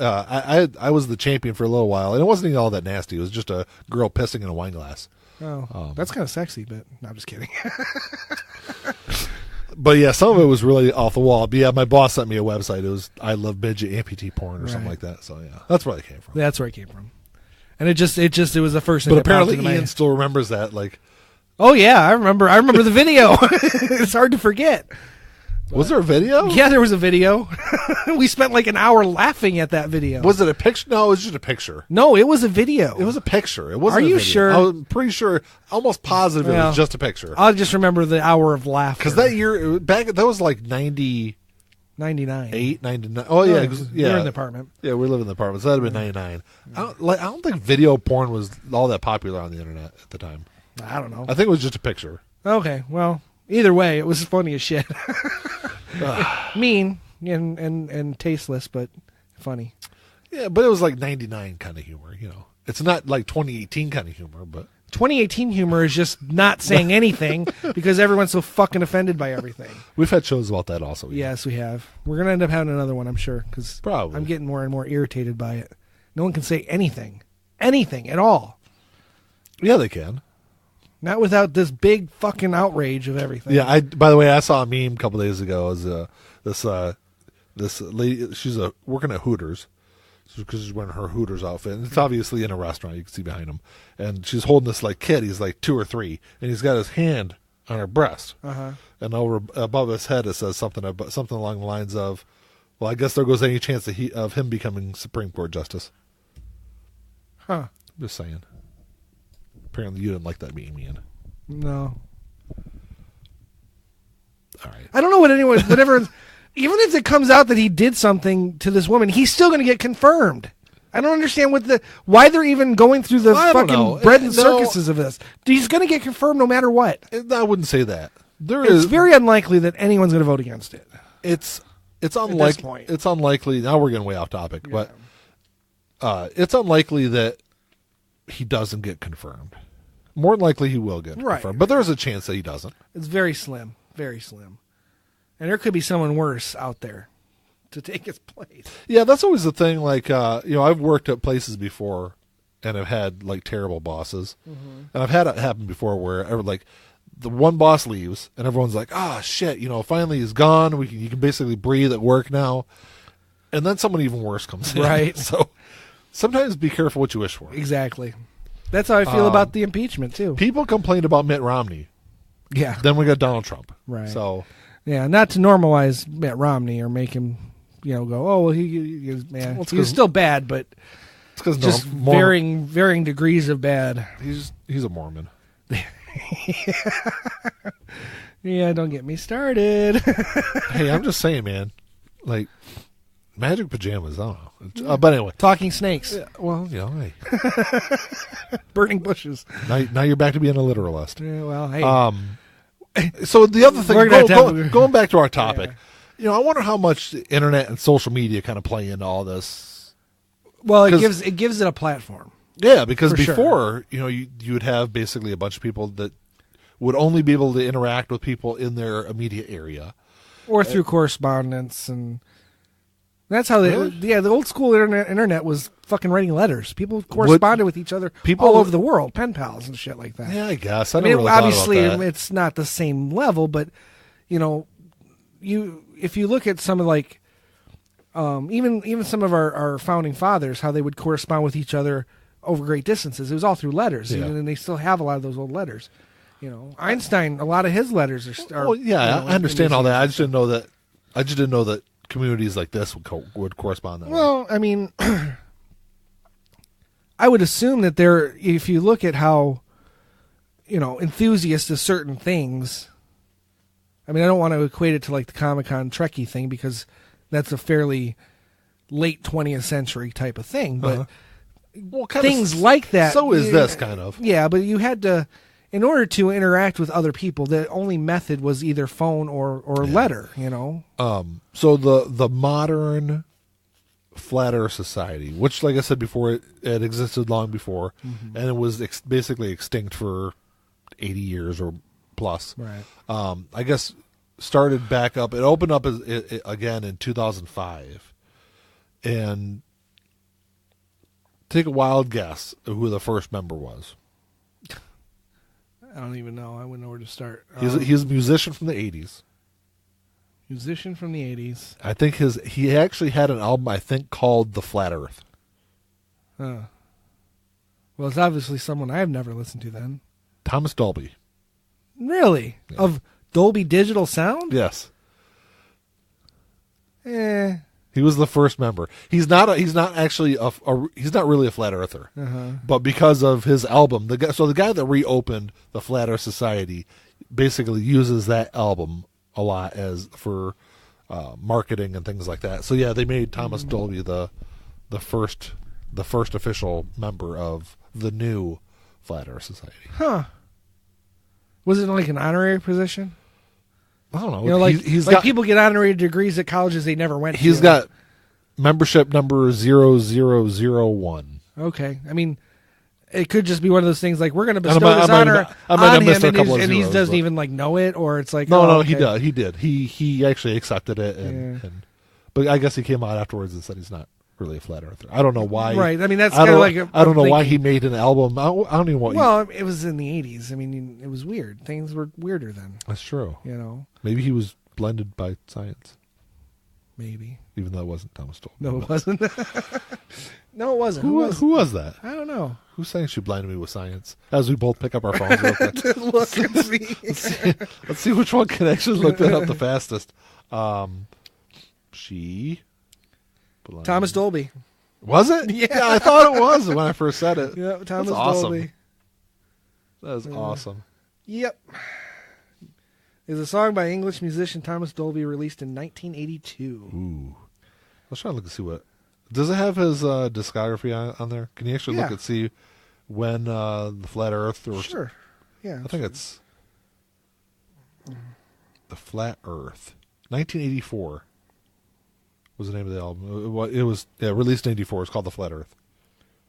Speaker 1: I was the champion for a little while, and it wasn't even all that nasty. It was just a girl pissing in a wine glass.
Speaker 2: Oh, that's kind of sexy, but no, I'm just kidding.
Speaker 1: But yeah, some of it was really off the wall. But yeah, my boss sent me a website. It was I love midget amputee porn or something like that. So yeah, that's where it came from.
Speaker 2: That's where it came from. And it was the first thing.
Speaker 1: But apparently Ian still remembers that. Like,
Speaker 2: oh yeah, I remember the video. It's hard to forget.
Speaker 1: Was there a video?
Speaker 2: Yeah, there was a video. We spent like an hour laughing at that video.
Speaker 1: Was it a picture? No, it was just a picture.
Speaker 2: No, it was a video.
Speaker 1: It was a picture. It wasn't.
Speaker 2: Are you
Speaker 1: a video.
Speaker 2: sure?
Speaker 1: I'm pretty sure, almost positive it was just a picture.
Speaker 2: I'll just remember the hour of laughter.
Speaker 1: Because that year, that was like 99. 99. Oh, yeah.
Speaker 2: We were in the apartment.
Speaker 1: Yeah, we live in the apartment. So that would have been 99. I don't think video porn was all that popular on the internet at the time.
Speaker 2: I don't know.
Speaker 1: I think it was just a picture.
Speaker 2: Okay, well, either way, it was funny as shit. Mean and tasteless, but funny.
Speaker 1: Yeah, but it was like 99 kind of humor, you know. It's not like 2018 kind of humor, but
Speaker 2: 2018 humor is just not saying anything because everyone's so fucking offended by everything.
Speaker 1: We've had shows about that also.
Speaker 2: Yes, we have. We're going to end up having another one, I'm sure, because
Speaker 1: probably
Speaker 2: I'm getting more and more irritated by it. No one can say anything at all.
Speaker 1: Yeah, they can.
Speaker 2: Not without this big fucking outrage of everything.
Speaker 1: Yeah, by the way, I saw a meme a couple days ago. It was this lady, she's working at Hooters, because she's wearing her Hooters outfit, and it's obviously in a restaurant. You can see behind him, and she's holding this like kid. He's like 2 or 3, and he's got his hand on her breast, and over above his head it says something along the lines of, "Well, I guess there goes any chance of him becoming Supreme Court justice."
Speaker 2: Huh?
Speaker 1: Just saying. Apparently, you didn't like that meme, Ian.
Speaker 2: No.
Speaker 1: All right.
Speaker 2: I don't know what everyone's. Even if it comes out that he did something to this woman, he's still going to get confirmed. I don't understand why they're even going through the fucking bread and circuses of this. He's going to get confirmed no matter what.
Speaker 1: I wouldn't say that.
Speaker 2: It's very unlikely that anyone's going to vote against it.
Speaker 1: It's unlikely. It's unlikely. Now we're getting way off topic, but it's unlikely that he doesn't get confirmed. More than likely, he will get confirmed, but there's a chance that he doesn't.
Speaker 2: It's very slim, very slim, and there could be someone worse out there to take his place.
Speaker 1: Yeah, that's always the thing. Like, I've worked at places before, and I've had like terrible bosses, and I've had it happen before where like the one boss leaves, and everyone's like, "Ah, shit! Finally he's gone. You can basically breathe at work now," and then someone even worse comes in.
Speaker 2: Right.
Speaker 1: So sometimes be careful what you wish for.
Speaker 2: Exactly. That's how I feel about the impeachment too.
Speaker 1: People complained about Mitt Romney.
Speaker 2: Yeah.
Speaker 1: Then we got Donald Trump.
Speaker 2: Right.
Speaker 1: So.
Speaker 2: Yeah, not to normalize Mitt Romney or make him, go, oh well, he was still bad, but
Speaker 1: it's because
Speaker 2: just varying degrees of bad.
Speaker 1: He's a Mormon.
Speaker 2: Yeah, don't get me started.
Speaker 1: Hey, I'm just saying, man. Like. Magic pajamas, I don't know. But anyway.
Speaker 2: Talking snakes.
Speaker 1: Yeah, well, hey.
Speaker 2: Burning bushes.
Speaker 1: Now you're back to being a literalist.
Speaker 2: Yeah, well, hey.
Speaker 1: So the other thing, going back to our topic, I wonder how much the internet and social media kind of play into all this.
Speaker 2: Well, it gives it a platform.
Speaker 1: Yeah, because before, you would have basically a bunch of people that would only be able to interact with people in their immediate area.
Speaker 2: Or through correspondence and... That's how the old school internet was fucking writing letters. People corresponded with each other all over the world, pen pals and shit like that.
Speaker 1: Yeah, I guess.
Speaker 2: Obviously, it's not the same level, but if you look at some of like, even some of our founding fathers, how they would correspond with each other over great distances. It was all through letters, and they still have a lot of those old letters. Einstein, a lot of his letters are.
Speaker 1: Well, yeah, I understand all that. I just didn't know that. Communities like this would correspond that way.
Speaker 2: Well, I mean, I would assume that if you look at how, enthusiasts of certain things, I mean, I don't want to equate it to like the Comic-Con Trekkie thing because that's a fairly late 20th century type of thing, but
Speaker 1: Well, kind
Speaker 2: things like that.
Speaker 1: So is this kind of.
Speaker 2: Yeah, but you had to, in order to interact with other people, the only method was either phone or letter, you know?
Speaker 1: So the modern Flat Earth Society, which, like I said before, it existed long before, and it was basically extinct for 80 years or plus.
Speaker 2: Right.
Speaker 1: I guess started back up. It opened up again in 2005. And take a wild guess who the first member was.
Speaker 2: I don't even know. I wouldn't know where to start.
Speaker 1: He's a musician from the 80s.
Speaker 2: Musician from the 80s.
Speaker 1: I think he actually had an album, I think, called The Flat Earth.
Speaker 2: Well, it's obviously someone I've never listened to then.
Speaker 1: Thomas Dolby.
Speaker 2: Really? Yeah. Of Dolby Digital Sound?
Speaker 1: Yes. He was the first member. He's not actually he's not really a flat earther. But because of his album, the guy that reopened the Flat Earth Society basically uses that album a lot for marketing and things like that. So yeah, they made Thomas Dolby the first official member of the new Flat Earth Society.
Speaker 2: Huh. Was it like an honorary position?
Speaker 1: I don't know.
Speaker 2: You know, like people get honorary degrees at colleges they never went to.
Speaker 1: He's got membership number 0001.
Speaker 2: Okay. I mean, it could just be one of those things like we're going to bestow this honor on him, and he doesn't even like know it, or it's like
Speaker 1: no,
Speaker 2: okay.
Speaker 1: he did. He actually accepted it, but I guess he came out afterwards and said he's not really a flat earther. I don't know why.
Speaker 2: Right. I mean, that's kind of like
Speaker 1: I don't know why he made an album. I don't even want.
Speaker 2: Well, it was in the 80s. I mean, it was weird. Things were weirder then.
Speaker 1: That's true.
Speaker 2: You know,
Speaker 1: maybe he was blended by science.
Speaker 2: Maybe.
Speaker 1: Even though it wasn't Thomas Dolby.
Speaker 2: No, it wasn't. No, it wasn't.
Speaker 1: Who was that?
Speaker 2: I don't know.
Speaker 1: Who's saying she blinded me with science? As we both pick up our phones real quick.
Speaker 2: Look and see.
Speaker 1: Let's see which one can actually look that up the fastest.
Speaker 2: Thomas Dolby.
Speaker 1: Was it? Yeah, I thought it was when I first said it.
Speaker 2: Yeah, Thomas
Speaker 1: Dolby.
Speaker 2: That
Speaker 1: is awesome.
Speaker 2: Yep. Is a song by English musician Thomas Dolby released in 1982.
Speaker 1: Ooh. I was trying to look and see what. Does it have his discography on there? Can you actually look and see when the Flat Earth?
Speaker 2: Sure. Yeah.
Speaker 1: I think it's the Flat Earth. 1984 was the name of the album. It was released in 84. It's called The Flat Earth.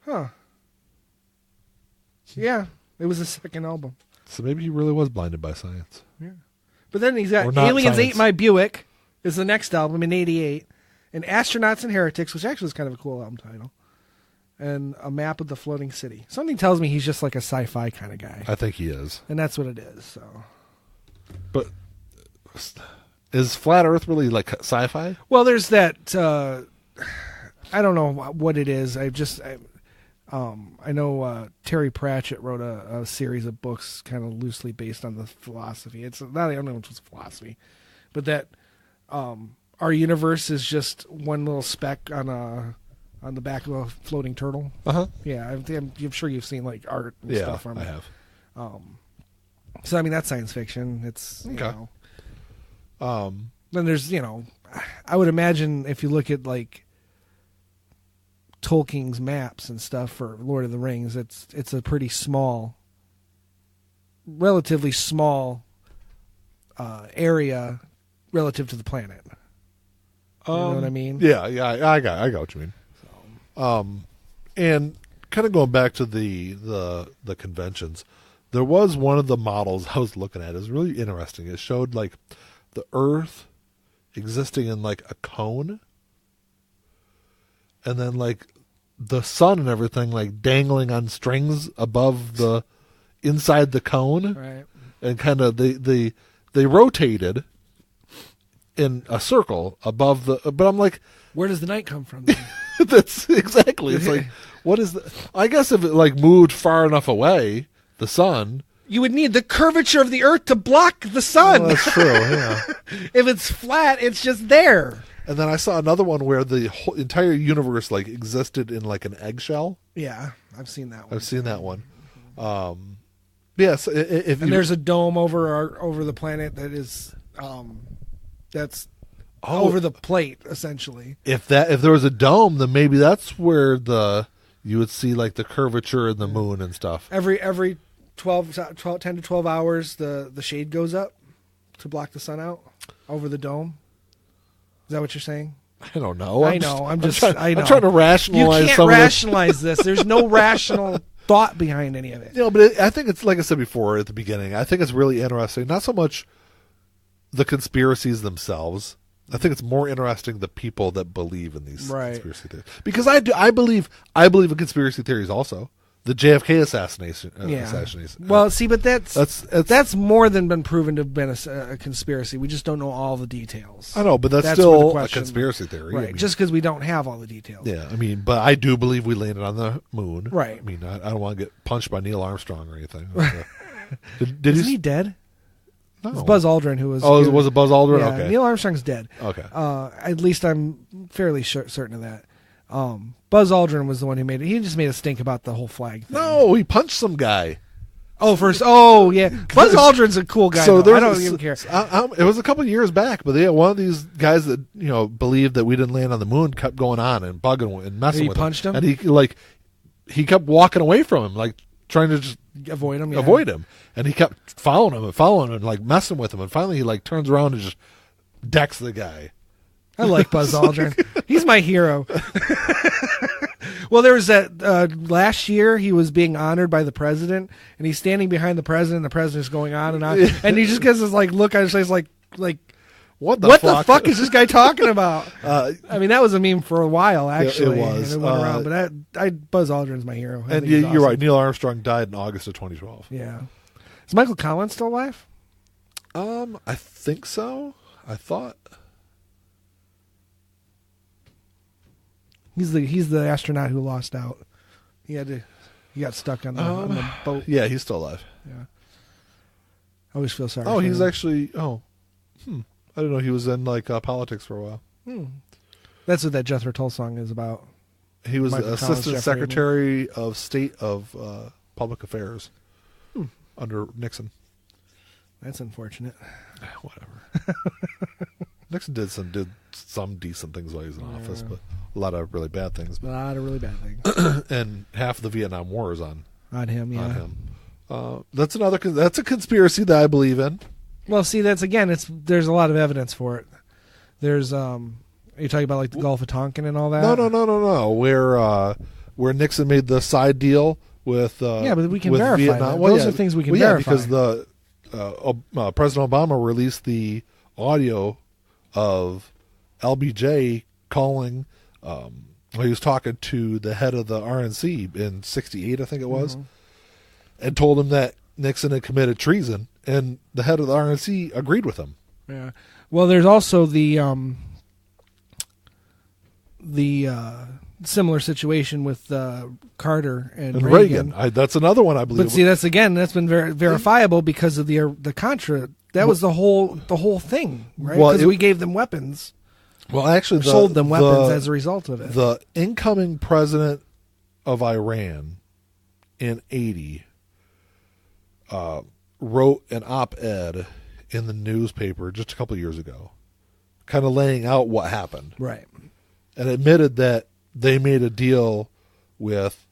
Speaker 2: Huh. Yeah. It was the second album.
Speaker 1: So maybe he really was blinded by science.
Speaker 2: Yeah. But then he's got Aliens Ate My Buick is the next album in 88. And Astronauts and Heretics, which actually is kind of a cool album title. And A Map of the Floating City. Something tells me he's just like a sci-fi kind of guy.
Speaker 1: I think he is.
Speaker 2: And that's what it is. So.
Speaker 1: But is Flat Earth really like sci-fi?
Speaker 2: Well, there's that, I don't know what it is. I know Terry Pratchett wrote a series of books kind of loosely based on the philosophy. It's not, I don't know if it's philosophy, but that our universe is just one little speck on the back of a floating turtle. Yeah, I'm sure you've seen like art and stuff from it.
Speaker 1: I have.
Speaker 2: So I mean that's science fiction. It's you know. Then there's I would imagine if you look at like Tolkien's maps and stuff for Lord of the Rings, it's a pretty relatively small area relative to the planet. You know what I mean?
Speaker 1: Yeah, I got what you mean. So. And kind of going back to the conventions, there was one of the models I was looking at. It was really interesting. It showed like the Earth existing in like a cone, and then like the sun and everything like dangling on strings above the inside the cone,
Speaker 2: right? And
Speaker 1: kind of they rotated in a circle above the. But I'm like,
Speaker 2: where does the night come from?
Speaker 1: That's exactly. It's like, what is the? I guess if it like moved far enough away, the sun.
Speaker 2: You would need the curvature of the Earth to block the sun.
Speaker 1: Well, that's true, yeah.
Speaker 2: If it's flat, it's just there.
Speaker 1: And then I saw another one where the whole entire universe like existed in like an eggshell.
Speaker 2: Yeah, I've seen that one.
Speaker 1: Yes,
Speaker 2: there's a dome over the planet that is that's over the plate, essentially.
Speaker 1: If there was a dome, then maybe that's where you would see like the curvature in the moon and stuff.
Speaker 2: Every 10 to 12 hours, the shade goes up to block the sun out over the dome. Is that what you're saying?
Speaker 1: I don't know.
Speaker 2: I'm
Speaker 1: trying to rationalize.
Speaker 2: You can't rationalize this. There's no rational thought behind any of it.
Speaker 1: But I think it's like I said before at the beginning. I think it's really interesting. Not so much the conspiracies themselves. I think it's more interesting the people that believe in these conspiracy theories. Because I believe in conspiracy theories also. The JFK assassination.
Speaker 2: Well, see, but that's more than been proven to have been a conspiracy. We just don't know all the details.
Speaker 1: I know, but that's still a conspiracy theory.
Speaker 2: Right, I mean, just because we don't have all the details.
Speaker 1: Yeah, I mean, but I do believe we landed on the moon.
Speaker 2: Right.
Speaker 1: I mean, I don't want to get punched by Neil Armstrong or anything.
Speaker 2: Isn't he dead?
Speaker 1: No.
Speaker 2: It's Buzz Aldrin who was...
Speaker 1: Oh, was it Buzz Aldrin?
Speaker 2: Yeah,
Speaker 1: okay.
Speaker 2: Neil Armstrong's dead.
Speaker 1: Okay.
Speaker 2: At least I'm fairly certain of that. Buzz Aldrin was the one who made it. He just made a stink about the whole flag thing.
Speaker 1: No, he punched some guy.
Speaker 2: Oh, yeah. Buzz Aldrin's a cool guy. So I don't even care.
Speaker 1: It was a couple of years back, but one of these guys that believed that we didn't land on the moon kept going on and bugging and messing with him.
Speaker 2: He punched him?
Speaker 1: And he kept walking away from him, like trying to just
Speaker 2: avoid him.
Speaker 1: And he kept following him and like messing with him. And finally, he like turns around and just decks the guy.
Speaker 2: I like Buzz Aldrin. He's my hero. Well, there was that last year he was being honored by the president, and he's standing behind the president. The president's going on, and he just gets this like look on his face, like what the fuck is this guy talking about? I mean, that was a meme for a while, actually.
Speaker 1: It was.
Speaker 2: And it went around, but Buzz Aldrin's my hero.
Speaker 1: And you're right. Neil Armstrong died in August of 2012.
Speaker 2: Yeah. Is Michael Collins still alive?
Speaker 1: I think so. I thought.
Speaker 2: He's the astronaut who lost out. He got stuck on the boat.
Speaker 1: Yeah, he's still alive.
Speaker 2: Yeah. I always feel sorry.
Speaker 1: Oh, he's actually. I didn't know he was in politics for a while.
Speaker 2: That's what that Jethro Tull song is about.
Speaker 1: He was the Assistant Secretary of State of Public Affairs under Nixon.
Speaker 2: That's unfortunate.
Speaker 1: Whatever. Nixon did some decent things while he was in office, but a lot of really bad things.
Speaker 2: A lot of really bad things.
Speaker 1: And half of the Vietnam War is on
Speaker 2: him. Yeah.
Speaker 1: On him. That's a conspiracy that I believe in.
Speaker 2: Well, see, there's a lot of evidence for it. There's are you talking about like the Gulf of Tonkin and all that?
Speaker 1: No. Where Nixon made the side deal with
Speaker 2: but we can verify
Speaker 1: Vietnam.
Speaker 2: that. Those are things we can verify.
Speaker 1: Because President Obama released the audio of LBJ calling. He was talking to the head of the RNC in '68, I think it was, and told him that Nixon had committed treason, and the head of the RNC agreed with him.
Speaker 2: Yeah. Well, there's also the similar situation with Carter and Reagan.
Speaker 1: That's another one I believe.
Speaker 2: But see, that's been verifiable because of the Contra. That was the whole thing, right? Because we gave them weapons.
Speaker 1: Well, actually,
Speaker 2: sold them weapons as a result of it.
Speaker 1: The incoming president of Iran in '80 wrote an op-ed in the newspaper just a couple of years ago, kind of laying out what happened.
Speaker 2: Right.
Speaker 1: And admitted that they made a deal with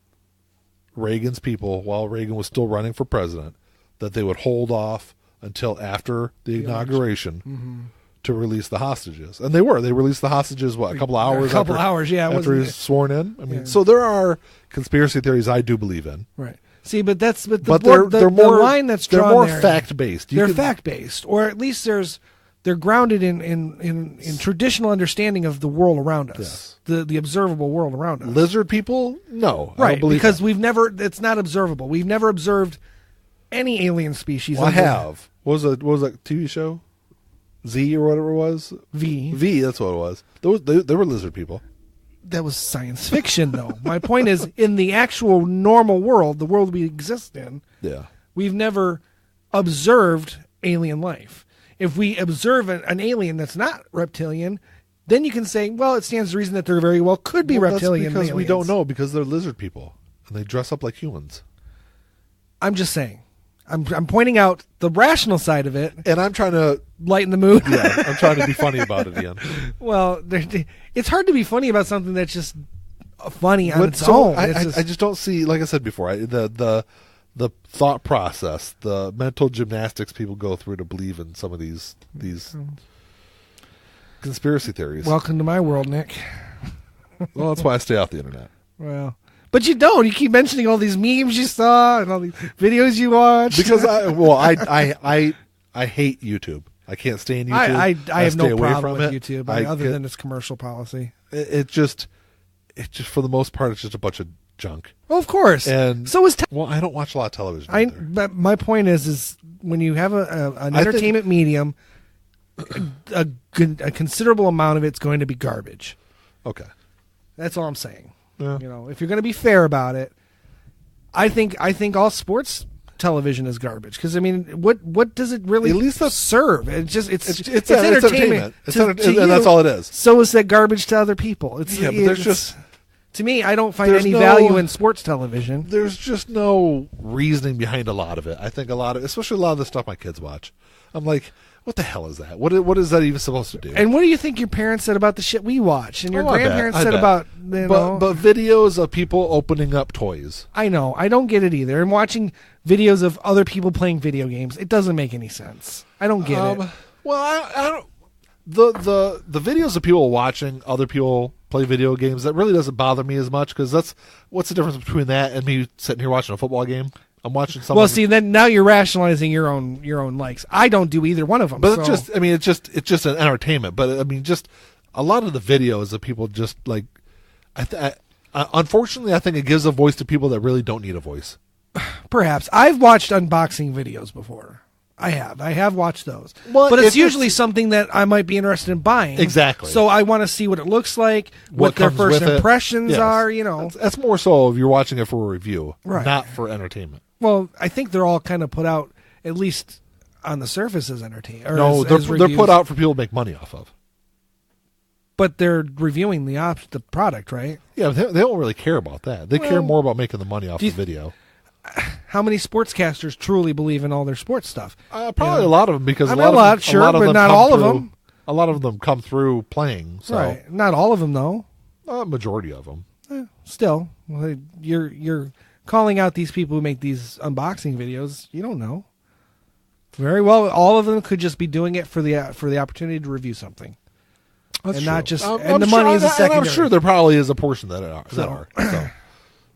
Speaker 1: Reagan's people while Reagan was still running for president, that they would hold off until after the inauguration to release the hostages. And they released the hostages, a couple hours
Speaker 2: hours, yeah.
Speaker 1: After he was sworn in? I mean, so there are conspiracy theories I do believe in.
Speaker 2: Right. See, but they're
Speaker 1: more
Speaker 2: line that's drawn
Speaker 1: they're more
Speaker 2: there,
Speaker 1: fact-based.
Speaker 2: They're fact-based, or at least they're grounded in traditional understanding of the world around us, the observable world around us.
Speaker 1: Lizard people? No.
Speaker 2: Right,
Speaker 1: I don't believe
Speaker 2: because
Speaker 1: that.
Speaker 2: it's not observable. We've never observed any alien species.
Speaker 1: Well, I have. What was that TV show? Z or whatever it was? V, that's what it was. They were lizard people.
Speaker 2: That was science fiction, though. My point is, in the actual normal world, the world we exist in, we've never observed alien life. If we observe an alien that's not reptilian, then you can say, well, it stands to reason that there very well could be reptilian
Speaker 1: that's because
Speaker 2: aliens.
Speaker 1: We don't know, because they're lizard people, and they dress up like humans.
Speaker 2: I'm just saying. I'm pointing out the rational side of it.
Speaker 1: And I'm trying to
Speaker 2: lighten the mood.
Speaker 1: Yeah, I'm trying to be funny about it again.
Speaker 2: Well, it's hard to be funny about something that's just funny on its own.
Speaker 1: I just don't see, like I said before, the thought process, the mental gymnastics people go through to believe in some of these conspiracy theories.
Speaker 2: Welcome to my world, Nick.
Speaker 1: Well, that's why I stay off the internet.
Speaker 2: Well, but you don't. You keep mentioning all these memes you saw and all these videos you watched.
Speaker 1: Because I hate YouTube. I can't stay YouTube.
Speaker 2: I have no problem with
Speaker 1: it.
Speaker 2: YouTube, other than its commercial policy.
Speaker 1: It just for the most part, it's just a bunch of junk.
Speaker 2: Well, of course.
Speaker 1: And
Speaker 2: so is
Speaker 1: well, I don't watch a lot of television.
Speaker 2: But my point is when you have an entertainment medium, a considerable amount of it's going to be garbage.
Speaker 1: Okay,
Speaker 2: that's all I'm saying.
Speaker 1: Yeah.
Speaker 2: If you're going to be fair about it, I think all sports television is garbage. Because what does it really
Speaker 1: at least
Speaker 2: serve? It's entertainment.
Speaker 1: And that's all it is.
Speaker 2: So is that garbage to other people?
Speaker 1: But there's just.
Speaker 2: To me, I don't find any value in sports television.
Speaker 1: There's just no reasoning behind a lot of it. I think especially a lot of the stuff my kids watch. I'm like, what the hell is that? What is that even supposed to do?
Speaker 2: And what do you think your parents said about the shit we watch? And your grandparents said about,
Speaker 1: But videos of people opening up toys.
Speaker 2: I know. I don't get it either. And watching videos of other people playing video games, it doesn't make any sense. I don't get it.
Speaker 1: Well, I don't. The videos of people watching other people play video games, that really doesn't bother me as much, because what's the difference between that and me sitting here watching a football game? I'm watching something.
Speaker 2: Well, see, then now you're rationalizing your own likes. I don't do either one of them.
Speaker 1: But it's just an entertainment. But just a lot of the videos of people just like, unfortunately, I think it gives a voice to people that really don't need a voice.
Speaker 2: Perhaps I've watched unboxing videos before. I have watched those.
Speaker 1: Well,
Speaker 2: but it's usually something that I might be interested in buying.
Speaker 1: Exactly.
Speaker 2: So I want to see what it looks like, what their first impressions are,
Speaker 1: That's more so if you're watching it for a review,
Speaker 2: right,
Speaker 1: not for entertainment.
Speaker 2: Well, I think they're all kind of put out, at least on the surface, as entertainment.
Speaker 1: No, they're put out for people to make money off of.
Speaker 2: But they're reviewing the product, right?
Speaker 1: Yeah, they don't really care about that. They care more about making the money off the video.
Speaker 2: How many sportscasters truly believe in all their sports stuff?
Speaker 1: Probably a lot of them, because
Speaker 2: but not all of them.
Speaker 1: A lot of them come through playing. So.
Speaker 2: Right, not all of them though.
Speaker 1: Majority of them.
Speaker 2: Still, you're calling out these people who make these unboxing videos. You don't know. Very well, all of them could just be doing it for the opportunity to review something. That's and true. Not just and the money is a secondary.
Speaker 1: And I'm sure there probably is a portion that are. So.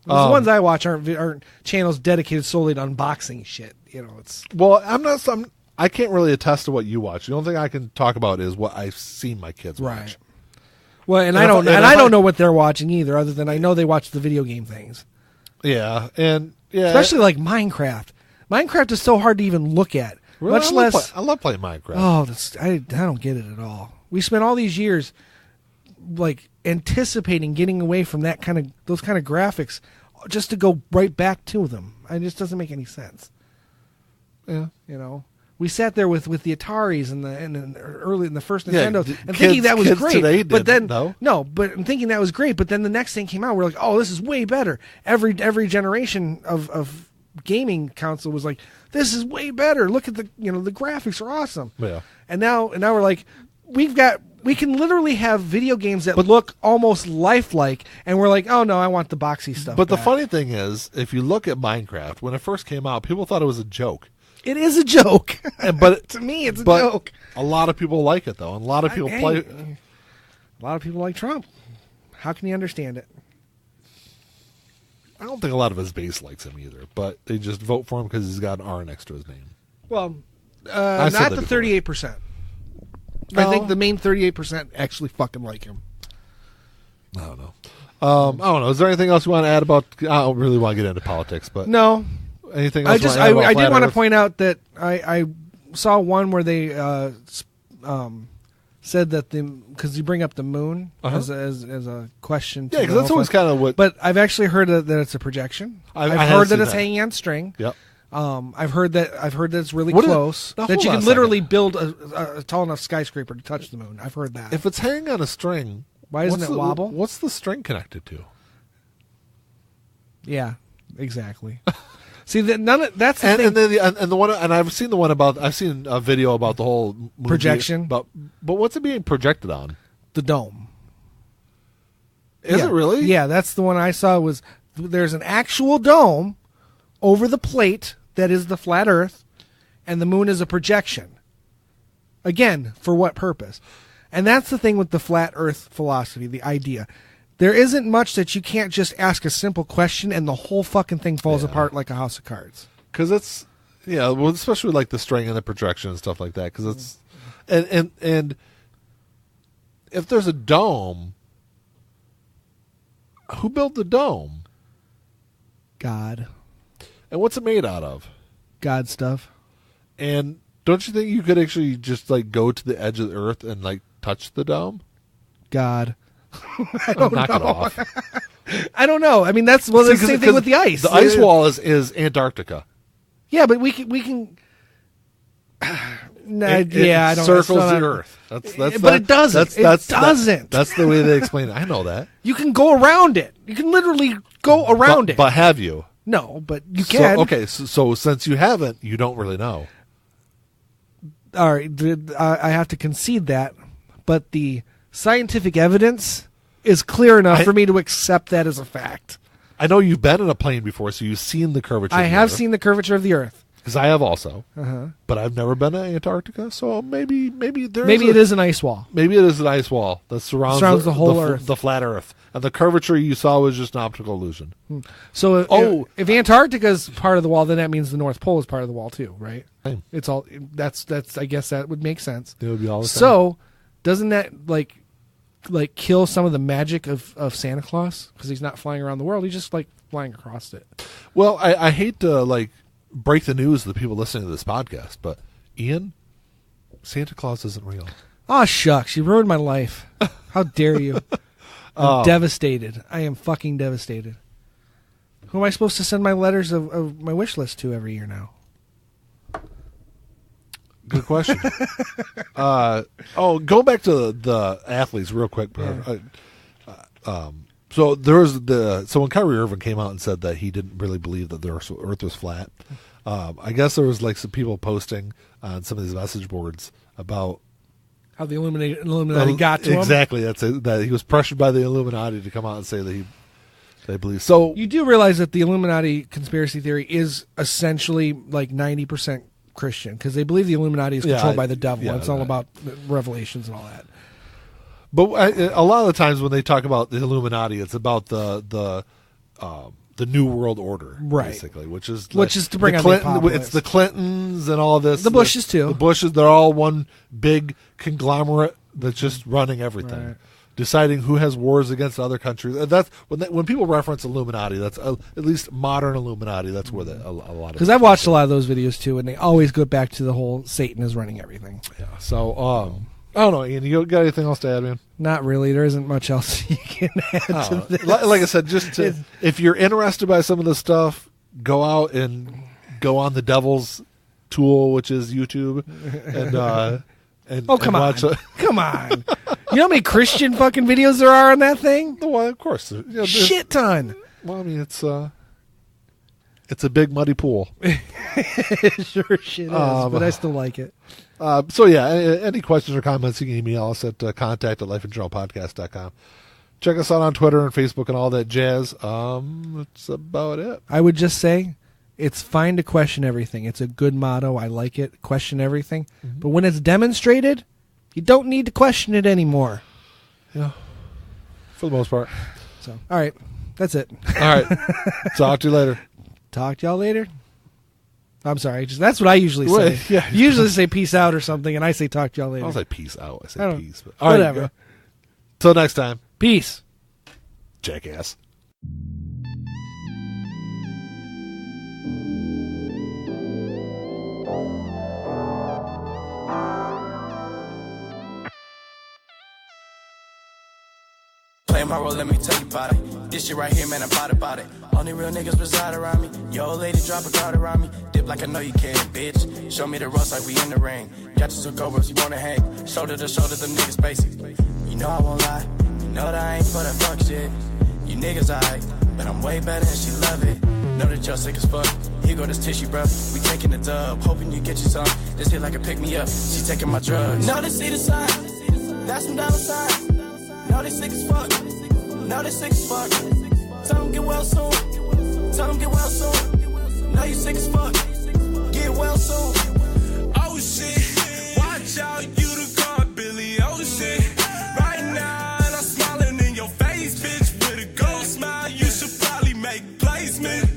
Speaker 2: The ones I watch aren't channels dedicated solely to unboxing shit. It's
Speaker 1: I can't really attest to what you watch. The only thing I can talk about is what I've seen my kids watch.
Speaker 2: Right. Well, and I don't know what they're watching either, other than I know they watch the video game things.
Speaker 1: Yeah,
Speaker 2: especially like Minecraft. Minecraft is so hard to even look at.
Speaker 1: Really?
Speaker 2: Much less.
Speaker 1: I love playing Minecraft.
Speaker 2: Oh, I don't get it at all. We spent all these years like anticipating getting away from those kind of graphics, just to go right back to them. It just doesn't make any sense.
Speaker 1: Yeah,
Speaker 2: we sat there with the Ataris and early in the first Nintendo, and
Speaker 1: kids,
Speaker 2: thinking that was great.
Speaker 1: But then
Speaker 2: but I'm thinking that was great. But then the next thing came out, we're like, oh, this is way better. Every generation of gaming console was like, this is way better. Look at the graphics are awesome.
Speaker 1: Yeah,
Speaker 2: and now we're like, we can literally have video games that look almost lifelike, and we're like, oh no, I want the boxy stuff.
Speaker 1: But the funny thing is, if you look at Minecraft, when it first came out, people thought it was a joke.
Speaker 2: It is a joke.
Speaker 1: But
Speaker 2: to me, it's a joke.
Speaker 1: A lot of people like it, though. And a lot of people play.
Speaker 2: A lot of people like Trump. How can you understand it?
Speaker 1: I don't think a lot of his base likes him either, but they just vote for him because he's got an R next to his name.
Speaker 2: Well, not the 38%. No. I think the main 38% actually fucking like him.
Speaker 1: I don't know. I don't know. Is there anything else you want to add about? I don't really want to get into politics, but
Speaker 2: no.
Speaker 1: Anything else?
Speaker 2: I did want to point out that I saw one where they said that because you bring up the moon as a question.
Speaker 1: Yeah, because that's always kind of what.
Speaker 2: But I've actually heard that it's a projection. I've heard that it's hanging on string.
Speaker 1: Yep.
Speaker 2: I've heard that it's really close. That you can literally build a tall enough skyscraper to touch the moon. I've heard that.
Speaker 1: If it's hanging on a string,
Speaker 2: why doesn't it wobble?
Speaker 1: What's the string connected to?
Speaker 2: Yeah, exactly. See, that's the thing.
Speaker 1: And then the one, and I've seen a video about the whole movie
Speaker 2: projection.
Speaker 1: But what's it being projected on?
Speaker 2: The dome.
Speaker 1: Is it really?
Speaker 2: Yeah, that's the one I saw. There's an actual dome over the plate that is the flat Earth, and the moon is a projection. Again, for what purpose? And that's the thing with the flat Earth philosophy, the idea. There isn't much that you can't just ask a simple question and the whole fucking thing falls apart like a house of cards.
Speaker 1: Because it's, well, especially like the string and the projection and stuff like that. Because it's, and if there's a dome, who built the dome?
Speaker 2: God.
Speaker 1: And what's it made out of?
Speaker 2: God stuff.
Speaker 1: And don't you think you could actually just like go to the edge of the Earth and like touch the dome?
Speaker 2: God.
Speaker 1: I don't knock it off.
Speaker 2: I don't know. I mean, that's the same thing with the ice.
Speaker 1: The ice wall is Antarctica.
Speaker 2: Yeah, but we can.
Speaker 1: It
Speaker 2: I don't.
Speaker 1: circles the Earth.
Speaker 2: But it doesn't. It doesn't.
Speaker 1: That's the way they explain it. I know that.
Speaker 2: You can go around it. You can literally go around it.
Speaker 1: But have you?
Speaker 2: No, but you can.
Speaker 1: So since you haven't, you don't really know.
Speaker 2: All right, I have to concede that, but the scientific evidence is clear enough for me to accept that as a fact.
Speaker 1: I know you've been in a plane before, so you've seen the curvature.
Speaker 2: I have seen the curvature of the Earth.
Speaker 1: Because I have also, but I've never been to Antarctica, so maybe
Speaker 2: it is an ice wall.
Speaker 1: Maybe it is an ice wall that surrounds
Speaker 2: the whole Earth,
Speaker 1: the flat Earth, and the curvature you saw was just an optical illusion.
Speaker 2: So, if Antarctica is part of the wall, then that means the North Pole is part of the wall too, right?
Speaker 1: Same.
Speaker 2: It's all that's. I guess that would make sense.
Speaker 1: It would be all the same.
Speaker 2: So, doesn't that like kill some of the magic of Santa Claus because he's not flying around the world? He's just like flying across it.
Speaker 1: Well, I hate to break the news to the people listening to this podcast, but Ian, Santa Claus isn't real.
Speaker 2: Oh, shucks. You ruined my life. How dare you? I'm devastated. I am fucking devastated. Who am I supposed to send my letters of my wish list to every year now?
Speaker 1: Good question. Go back to the athletes real quick.
Speaker 2: Yeah.
Speaker 1: So there was when Kyrie Irving came out and said that he didn't really believe that the Earth was flat. I guess there was some people posting on some of these message boards about
Speaker 2: how the Illuminati got to him.
Speaker 1: Exactly. That's it. That he was pressured by the Illuminati to come out and say that they believe. So
Speaker 2: you do realize that the Illuminati conspiracy theory is essentially 90% Christian because they believe the Illuminati is controlled by the devil. Yeah, it's all about revelations and all that.
Speaker 1: But a lot of the times when they talk about the Illuminati, it's about the New World Order,
Speaker 2: right?
Speaker 1: Basically, which is
Speaker 2: to bring on
Speaker 1: the
Speaker 2: apocalypse.
Speaker 1: It's the Clintons and all this.
Speaker 2: The Bushes too.
Speaker 1: The Bushes, they're all one big conglomerate that's just running everything,
Speaker 2: right.
Speaker 1: Deciding who has wars against other countries. That's when people reference Illuminati. That's at least modern Illuminati. That's where a lot of.
Speaker 2: Because I've watched a lot of those videos too, and they always go back to the whole Satan is running everything.
Speaker 1: Yeah. So. I don't know, Ian. You got anything else to add, man?
Speaker 2: Not really. There isn't much else you can add to this.
Speaker 1: Like I said, if you're interested by some of this stuff, go out and go on the devil's tool, which is YouTube, and
Speaker 2: come on,
Speaker 1: watch
Speaker 2: come on. You know how many Christian fucking videos there are on that thing?
Speaker 1: Well, of course,
Speaker 2: shit ton.
Speaker 1: Well, I mean, it's a big muddy pool.
Speaker 2: It sure shit is, but I still like it.
Speaker 1: Any questions or comments, you can email us at contact@lifeandjournalpodcast.com. Check us out on Twitter and Facebook and all that jazz. That's about it.
Speaker 2: I would just say it's fine to question everything. It's a good motto. I like it. Question everything. Mm-hmm. But when it's demonstrated, you don't need to question it anymore.
Speaker 1: Yeah. For the most part.
Speaker 2: So, all right. That's it.
Speaker 1: All right. Talk to you later.
Speaker 2: Talk to y'all later. I'm sorry. That's what I usually say.
Speaker 1: Yeah.
Speaker 2: You usually say peace out or something, and I say talk to y'all later.
Speaker 1: I don't say peace out. I say peace. But,
Speaker 2: whatever.
Speaker 1: Right, till next time.
Speaker 2: Peace.
Speaker 1: Jackass.
Speaker 3: Playing my role, let me tell you about it. This shit right here, man, I'm about it. Only real niggas reside around me. Yo, old lady, drop a guard around me. Dip like I know you can, bitch. Show me the ropes like we in the ring. Got you some cobras, you wanna hang. Shoulder to shoulder, them niggas basic. You know I won't lie. You know that I ain't for that fuck shit. You niggas alright, but I'm way better and she love it. Know that you're sick as fuck. Here go this tissue, bro. We taking the dub, hoping you get you some. This hit like a pick me up. She taking my drugs. Now they see the sign. That's some dollar signs. Now they sick as fuck. Now they sick as fuck. Tell them get well soon. Tell them get well soon. Now you sick as fuck. Get well soon.
Speaker 4: Oh shit. Watch out, you the god, Billy. Oh shit. Right now, and I'm smiling in your face, bitch. With a gold smile, you should probably make placement.